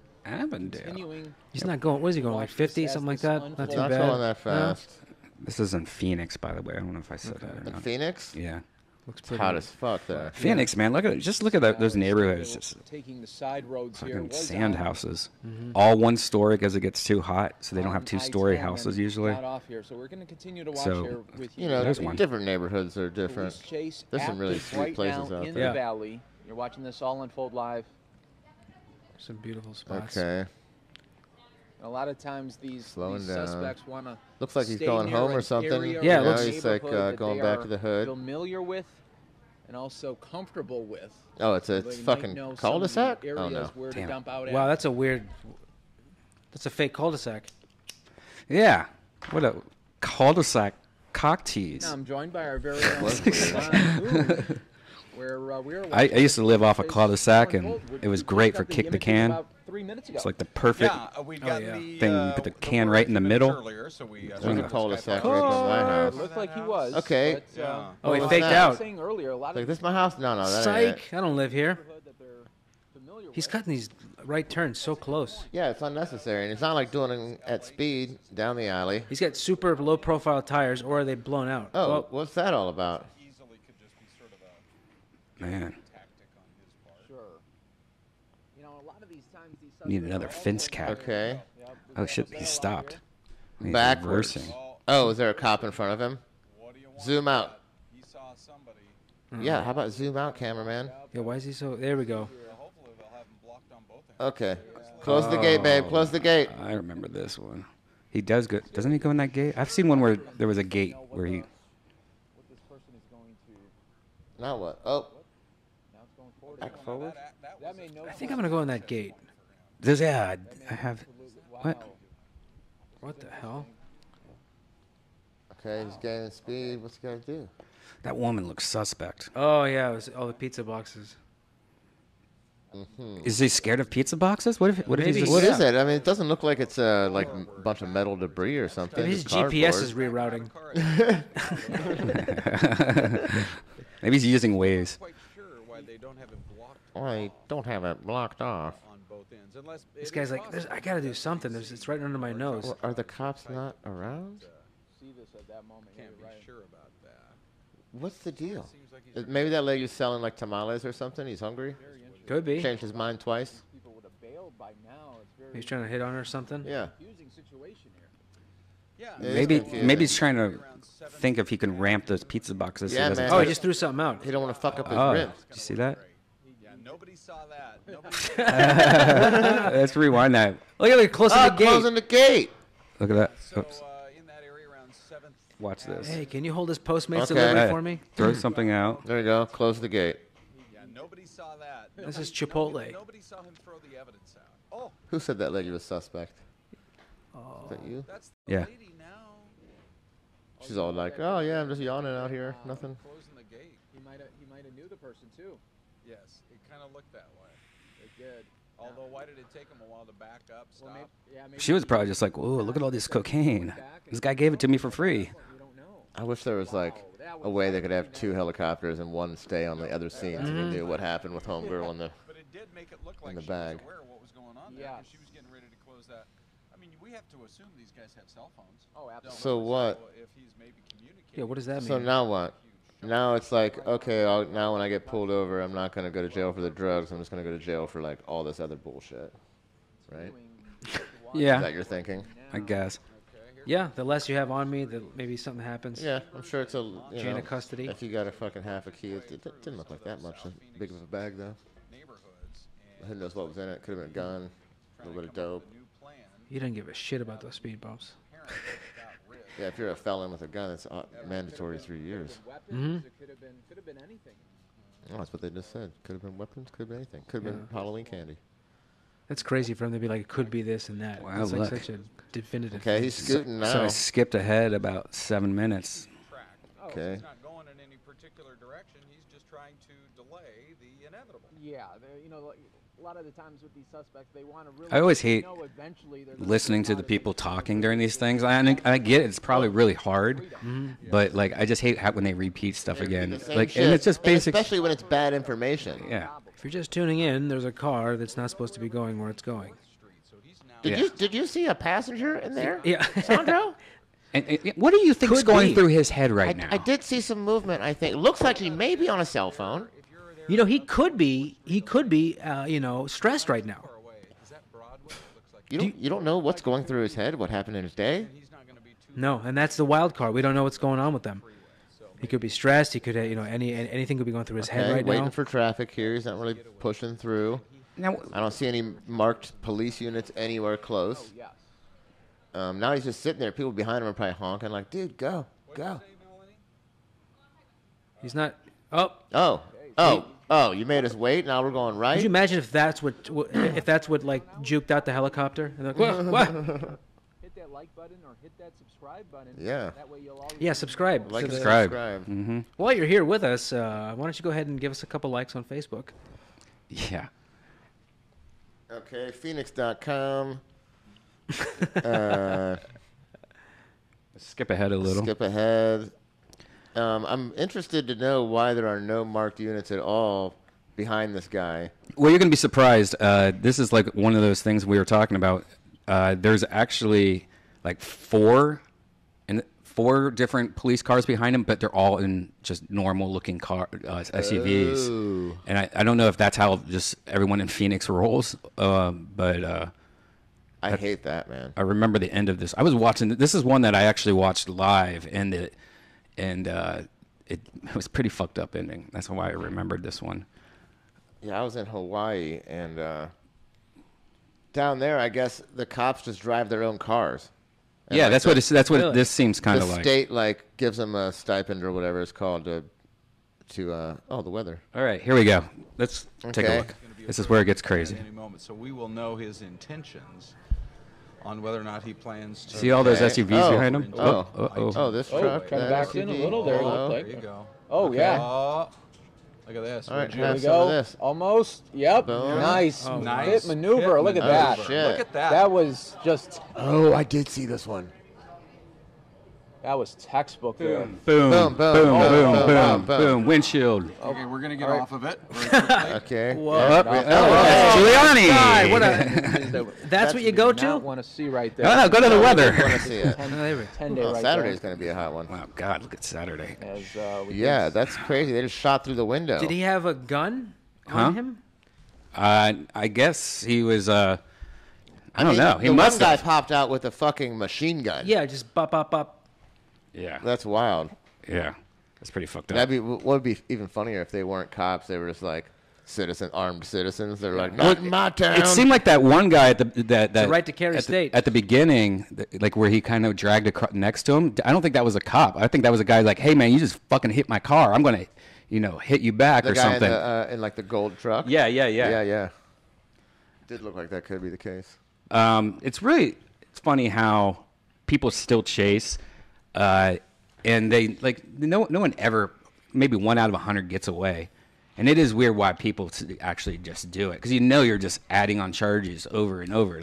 He's not going. What is he going? Like 50, something like that. Not too bad. Not going that fast. This is in Phoenix, by the way. I don't know if I said that or not. In Phoenix? Yeah. Looks pretty hot as fuck there. Phoenix, man, look at those neighborhoods. Just taking the side roads fucking sand houses, all one story because it gets too hot, so they don't have two-story houses usually. Off here, so we're going to continue to watch here with you know, different neighborhoods are different. There's some really sweet places out in there. The valley. You're watching this all unfold live. Some beautiful spots. Okay. A lot of times these suspects want to. Looks like he's going home or something. Yeah, it looks he's like going back to the hood. Familiar with, and also comfortable with. Oh, it's fucking cul-de-sac. Oh no! Damn. Wow, that's a weird. That's a fake cul-de-sac. Yeah, what a cul-de-sac cock tease. Now I'm joined by our very own I used to live off a cul-de-sac, and it was great for kick the can. It's like the perfect thing. You put the can right in the middle. There's a cul-de-sac right by my house. Looked like he was. Okay. Oh, he faked out. Like, this is my house? No, that Psych! I don't live here. He's cutting these right turns so close. Yeah, it's unnecessary, and it's not like doing it at speed down the alley. He's got super low-profile tires, or are they blown out? Oh, well, what's that all about? Man. Sure. You know, a lot of these times these Need another fence cap. Okay. Oh shit, he stopped. He's Backwards. reversing. Oh, is there a cop in front of him? Zoom out. Yeah, how about zoom out, cameraman? Yeah, why is he so... There we go. Okay. Close the gate, babe. Close the gate. I remember this one. He does go... Doesn't he go in that gate? I've seen one where there was a gate where he... Now what? Oh. Back forward? I think I'm going to go in that gate. Yeah, I have... What? What the hell? Okay, he's gaining speed. What's he got to do? That woman looks suspect. Oh, yeah, it was all the pizza boxes. Mm-hmm. Is he scared of pizza boxes? What if he's just... What is it? I mean, it doesn't look like it's like a bunch of metal debris or something. Maybe his GPS is rerouting. Maybe he's using Waze. I don't have it blocked off. This guy's like, I got to do something. It's right under my nose. Well, are the cops not around? What's the deal? Maybe that lady's selling like tamales or something. He's hungry. Could be. Changed his mind twice. He's trying to hit on her or something. Yeah. Maybe he's trying to think if he can ramp those pizza boxes. Yeah, so man. Oh, he just threw something out. He don't want to fuck up his ribs. Did you see that? Nobody saw that. Let's rewind that. Look at it, closing the gate. Closing the gate. Look at that. Oops. Watch this. Hey, can you hold this Postmates delivery for me? Throw something out. There you go. Close the gate. Yeah, nobody saw that. This is Chipotle. Nobody saw him throw the evidence out. Oh. Who said that lady was suspect? Oh. Is that you? That's the Yeah. lady now. She's all like, "Oh yeah, I'm just yawning out here. Nothing." Closing the gate. He might have knew the person too. Yes, it kind of looked that way. It did. Although, why did it take him a while to back up, stop? She was probably just like, "Whoa, look at all this cocaine. This guy gave it to me for free." I wish there was like a way they could have two helicopters and one stay on the other scene so we knew what happened with Homegirl in the But it did make it look like in the she bag. was aware of what was going on there. She was getting ready to close that. I mean, we have to assume these guys have cell phones. Oh, absolutely. So what? If he's maybe communicating. Yeah, what does that mean? So now what? Now it's like, okay, now when I get pulled over, I'm not going to go to jail for the drugs. I'm just going to go to jail for like all this other bullshit. Right? Yeah. Is that your thinking? I guess. Yeah, the less you have on me, the maybe something happens. Yeah, I'm sure it's a chain of custody. If you got a fucking half a key, it didn't look like that much big of a bag though. Who knows what was in it? Could have been a gun, a little bit of dope. You didn't give a shit about those speed bumps. Yeah, if you're a felon with a gun, it's mandatory 3 years. Mm-hmm. Could have been anything. Oh, that's what they just said. Could have been weapons. Could have been anything. Could have been Halloween candy. That's crazy for him to be like, it could be this and that. Wow, it's like look. such a definitive. Okay, he's scooting now. So I skipped ahead about 7 minutes. Okay. He's not going in any particular direction. He's just trying to delay the inevitable. Yeah, you know, like, a lot of the times with these suspects, they want to really. I always hate know eventually they're listening to the people talking during these things. I get it, it's probably really hard, but like I just hate when they repeat stuff again. Like, and it's just basic. Especially when it's bad information. Yeah. If you're just tuning in, there's a car that's not supposed to be going where it's going. Did you see a passenger in there? Yeah. Sandro? And what do you think is going through his head right now? I did see some movement. I think it looks like he may be on a cell phone. You know, he could be, you know, stressed right now. You don't know what's going through his head, what happened in his day? No, and that's the wild card. We don't know what's going on with them. He could be stressed. He could, you know, anything could be going through his head right waiting now. for traffic here. He's not really pushing through. Now, I don't see any marked police units anywhere close. Now he's just sitting there. People behind him are probably honking like, dude, go. He's not. Oh, you made us wait. Now we're going right. Could you imagine if that's what like juked out the helicopter? And like, what? Hit that like button or hit that subscribe button. Yeah. That way you'll always subscribe. Like and subscribe. Mm-hmm. While you're here with us, why don't you go ahead and give us a couple likes on Facebook? Yeah. Okay, Phoenix.com. Skip ahead a little. Skip ahead. I'm interested to know why there are no marked units at all behind this guy. Well, you're going to be surprised. This is like one of those things we were talking about. There's actually like four different police cars behind him, but they're all in just normal-looking SUVs. Oh. And I don't know if that's how just everyone in Phoenix rolls, but I hate that, man. I remember the end of this. I was watching. This is one that I actually watched live, and it was pretty fucked up ending. That's why I remembered this one. Yeah, I was in Hawaii, and down there, I guess the cops just drive their own cars. And yeah, like that's what this seems kind of like. The state gives them a stipend or whatever it's called to the weather. All right, here we go. Let's take a look. This is where it gets crazy. Any moment, so we will know his intentions on whether or not he plans to. See all those SUVs behind him? This truck. Kind of backed in a little there. There you go. Oh, okay. yeah. Oh, look at this. All right, here we go. Almost. Yep. Boom. Nice. Oh, Nice. Hit maneuver. Look at that. Shit. Look at that. That was just. Oh, I did see this one. That was textbook there. Boom, boom, boom, boom. Windshield. Okay, we're gonna get off of it. Okay. Giuliani. That's what you go to? Want to see right there? No, go to the weather. Want to see it. 10-day right Saturday's going to be a hot one. Oh God, look at Saturday. Yeah, that's crazy. They just shot through the window. Did he have a gun on him? I guess he was. I don't know. He must have. have. Guy popped out with a fucking machine gun. Yeah, just bop, bop, bop. Yeah. That's wild. Yeah. That's pretty fucked up. What would be even funnier if they weren't cops? They were just like armed citizens. They're like, not in my town. It seemed like that one guy at the right to carry state at the beginning, like where he kind of dragged a car next to him. I don't think that was a cop. I think that was a guy like, hey man, you just fucking hit my car. I'm gonna, hit you back or something. The guy in like the gold truck. Yeah. Did look like that could be the case. It's funny how people still chase, and they no one ever, maybe 1 out of 100 gets away, and it is weird why people actually just do it because you're just adding on charges over and over.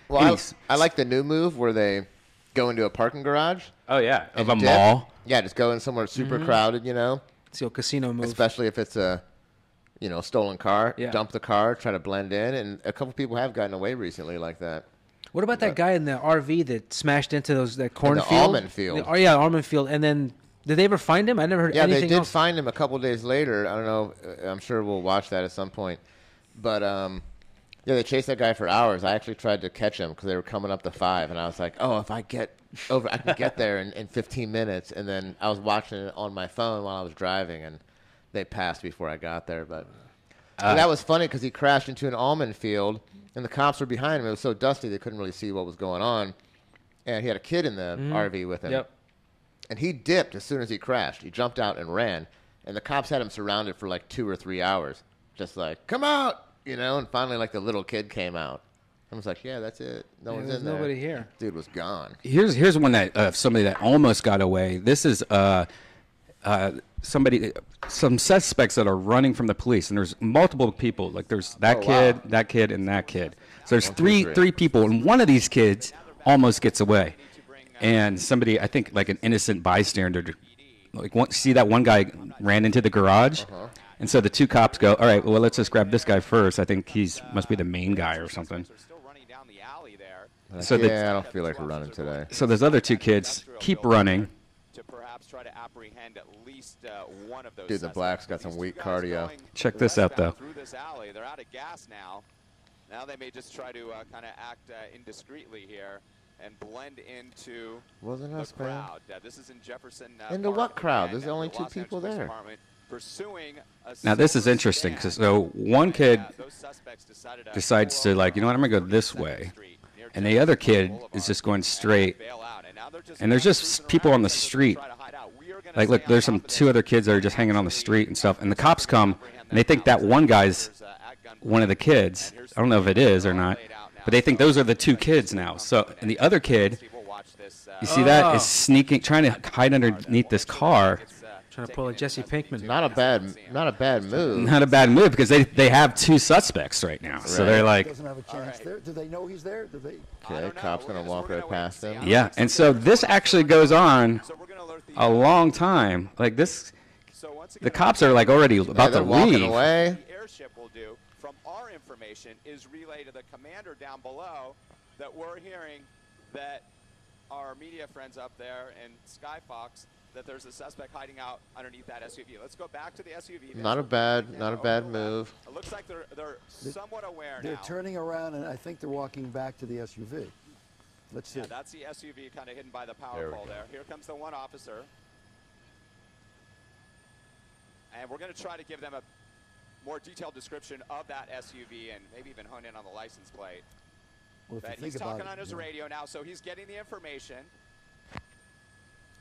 I like the new move where they go into a parking garage. Oh yeah, of a dip. mall. Yeah, just go in somewhere super crowded. It's your casino move, especially if it's a stolen car. Yeah. Dump the car, try to blend in, and a couple people have gotten away recently like that. What about that guy in the RV that smashed into that cornfield? The almond field. Oh yeah, almond field. And then did they ever find him? I never heard anything else. Yeah, they did find him a couple days later. I don't know. I'm sure we'll watch that at some point. But they chased that guy for hours. I actually tried to catch him because they were coming up the 5, and I was like, oh, if I get over, I can get there in 15 minutes. And then I was watching it on my phone while I was driving, and they passed before I got there. But that was funny because he crashed into an almond field. And the cops were behind him. It was so dusty they couldn't really see what was going on. And he had a kid in the RV with him. Yep. And he dipped as soon as he crashed. He jumped out and ran. And the cops had him surrounded for 2 or 3 hours. Just like, come out! And finally the little kid came out. I was like, yeah, that's it. No one's in there. Nobody here. Dude was gone. Here's one that somebody that almost got away. This is some suspects that are running from the police, and there's multiple people. There's that kid, and that kid. So there's three people, and one of these kids almost gets away. And somebody, I think, an innocent bystander, see that one guy ran into the garage, and so the two cops go, all right, well, let's just grab this guy first. I think must be the main guy or something. So I don't feel like we're running today. So those other two kids keep running. Try to apprehend at least one of those. Dude, the black's got some weak cardio. Check this out, though. Through this alley, they're out of gas now. Now they may just try to kind of act indiscreetly here and blend into the crowd. This is in Jefferson. Into what crowd? There's only 2 people there. Now this is interesting because one kid decides to I'm gonna go this way, and the other kid is just going straight. And there's just people on the street. Like, look, there's two other kids that are just hanging on the street and stuff. And the cops come, and they think that one guy's one of the kids. I don't know if it is or not, but they think those are the two kids now. So, and the other kid, you see that, is sneaking, trying to hide underneath this car. Trying to pull a Jesse Pinkman. Not a bad move. Not a bad move, because they have two suspects right now. Right. So they're like, doesn't have a chance there. Do they know he's there? Do they? Okay, cop's gonna walk right past him. Yeah, and so this actually goes on a long time. Like this, the cops are like already about to leave. Away. The airship will do from our information is relay to the commander down below that we're hearing that our media friends up there and Skyfox that there's a suspect hiding out underneath that SUV. Let's go back to the SUV. Not a bad move. It looks like they're somewhat aware now. They're turning around, and I think they're walking back to the SUV. Let's see. Yeah, that's the SUV kind of hidden by the power pole there. Here comes the one officer. And we're going to try to give them a more detailed description of that SUV and maybe even hone in on the license plate. Well, but he's talking on his radio now, so he's getting the information.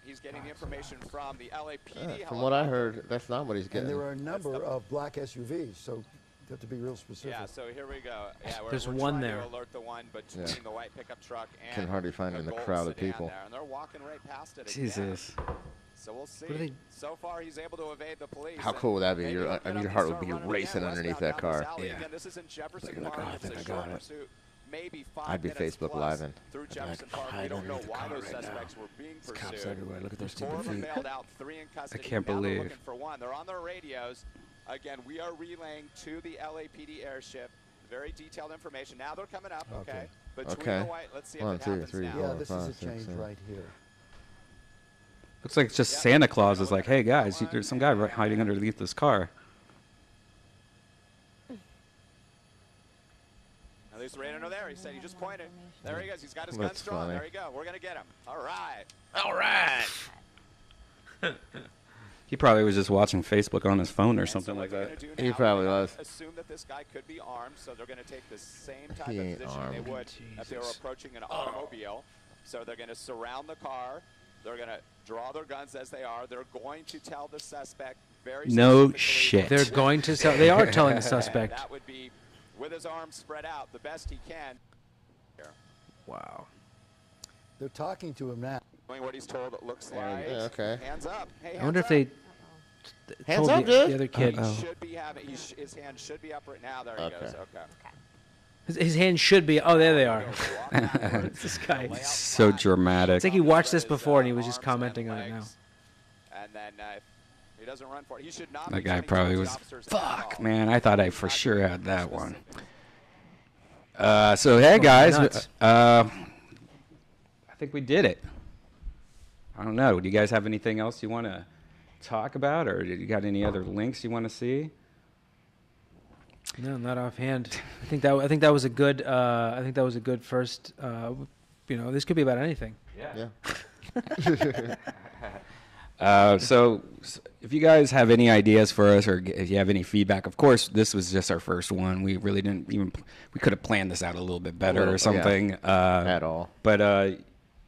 He's getting the information from the LAPD. From what I heard, that's not what he's getting. And there are a number of black SUVs, so you have to be real specific. Yeah, so here we go. Yeah, There's we're one trying there. to alert the one between the white pickup truck and can hardly find it in the crowd of people. there, and they're walking right past it Jesus. Again. So we'll see. So far, he's able to evade the police. How cool would that be? Your heart would be racing underneath that car. Yeah. Again, this is in Jefferson Park. I think I got it. Maybe I'd be Facebook living. Through Jefferson Park. We don't know why those suspects were being pursued. Cops everywhere. Look at those stupid feet. Out, 3 in custody. I can't now believe. They're looking for one. They're on their radios. Again, we are relaying to the LAPD airship very detailed information. Now they're coming up. Okay. Between the white. Let's see if it happens now. Yeah, this is a change right here. Looks like it's just Santa Claus is like, hey guys, there's some guy hiding underneath this car. At least the radar there. He said he just pointed. There he goes. He's got his guns drawn. There you go. We're gonna get him. All right. All right. He probably was just watching Facebook on his phone or something like that. He probably was. Assume that this guy could be armed, so they're going to take the same type of position they would if they were approaching an automobile. So they're going to surround the car. They're going to draw their guns as they are. They're going to tell the suspect very no shit. They're going to tell. They are telling the suspect. That would be with his arms spread out the best he can. Wow. They're talking to him now. Knowing what he's told, it looks like. Yeah, okay. Hands up. Hey, hands I wonder up. if they hands told up, the other kid. He should be having. His hand should be up right now. There he goes. Okay. His hand should be. Oh, there they are. This guy. So dramatic. It's like he watched this before and he was just commenting on it now. And then he doesn't run for it. He should not. That guy probably was. Fuck, man. I thought I for sure had that one. So hey guys, I think we did it. I don't know. Do you guys have anything else you want to talk about, or you got any other links you want to see? No, not offhand. I think that was a good. I think that was a good first. This could be about anything. Yeah. So if you guys have any ideas for us, or if you have any feedback, of course, this was just our first one. We really didn't even. We could have planned this out a little bit better or something. Yeah, at all. But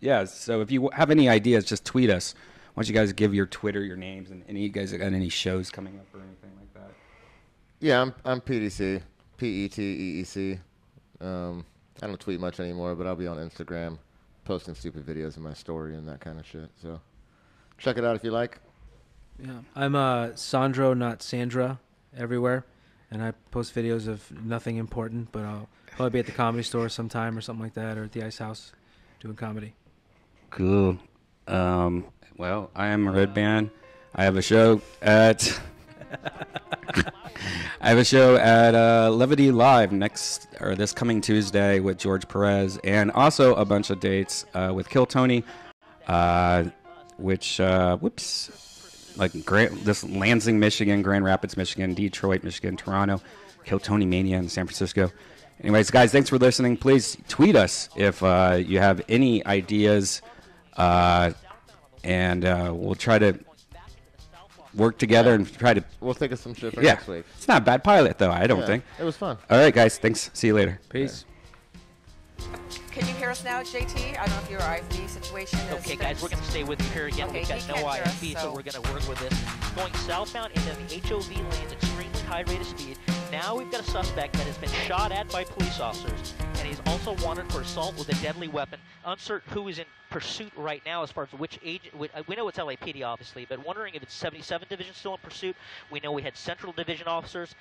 yeah. So if you have any ideas, just tweet us. Why don't you guys give your Twitter, your names, and any you guys got any shows coming up or anything like that? Yeah, I'm PDC, PETEEC. I don't tweet much anymore, but I'll be on Instagram, posting stupid videos in my story and that kind of shit. So check it out if you like. Yeah, I'm Sandro, not Sandra, everywhere, and I post videos of nothing important, but I'll probably be at the Comedy Store sometime or something like that, or at the Ice House doing comedy. Cool. Well, I am a Red Band. I have a show at Levity Live this coming Tuesday with George Perez, and also a bunch of dates with Kill Tony, this Lansing, Michigan, Grand Rapids, Michigan, Detroit, Michigan, Toronto, Kill Tony Mania in San Francisco. Anyways, guys, thanks for listening. Please tweet us if you have any ideas, and we'll try to work together and try to. We'll think of some shit for next week. It's not a bad pilot, though, I don't think. It was fun. All right, guys. Thanks. See you later. Peace. Bye. Can you hear us now, JT? I don't know if your IFB situation is Okay, guys, we're going to stay with you here again. Okay, We've got no IFB, so we're going to work with this. Going southbound into the HOV lanes, extremely high rate of speed. Now we've got a suspect that has been shot at by police officers, and he's also wanted for assault with a deadly weapon. Uncertain who is in pursuit right now as far as which agent. We know it's LAPD, obviously, but wondering if it's 77 Division still in pursuit. We know we had Central Division officers.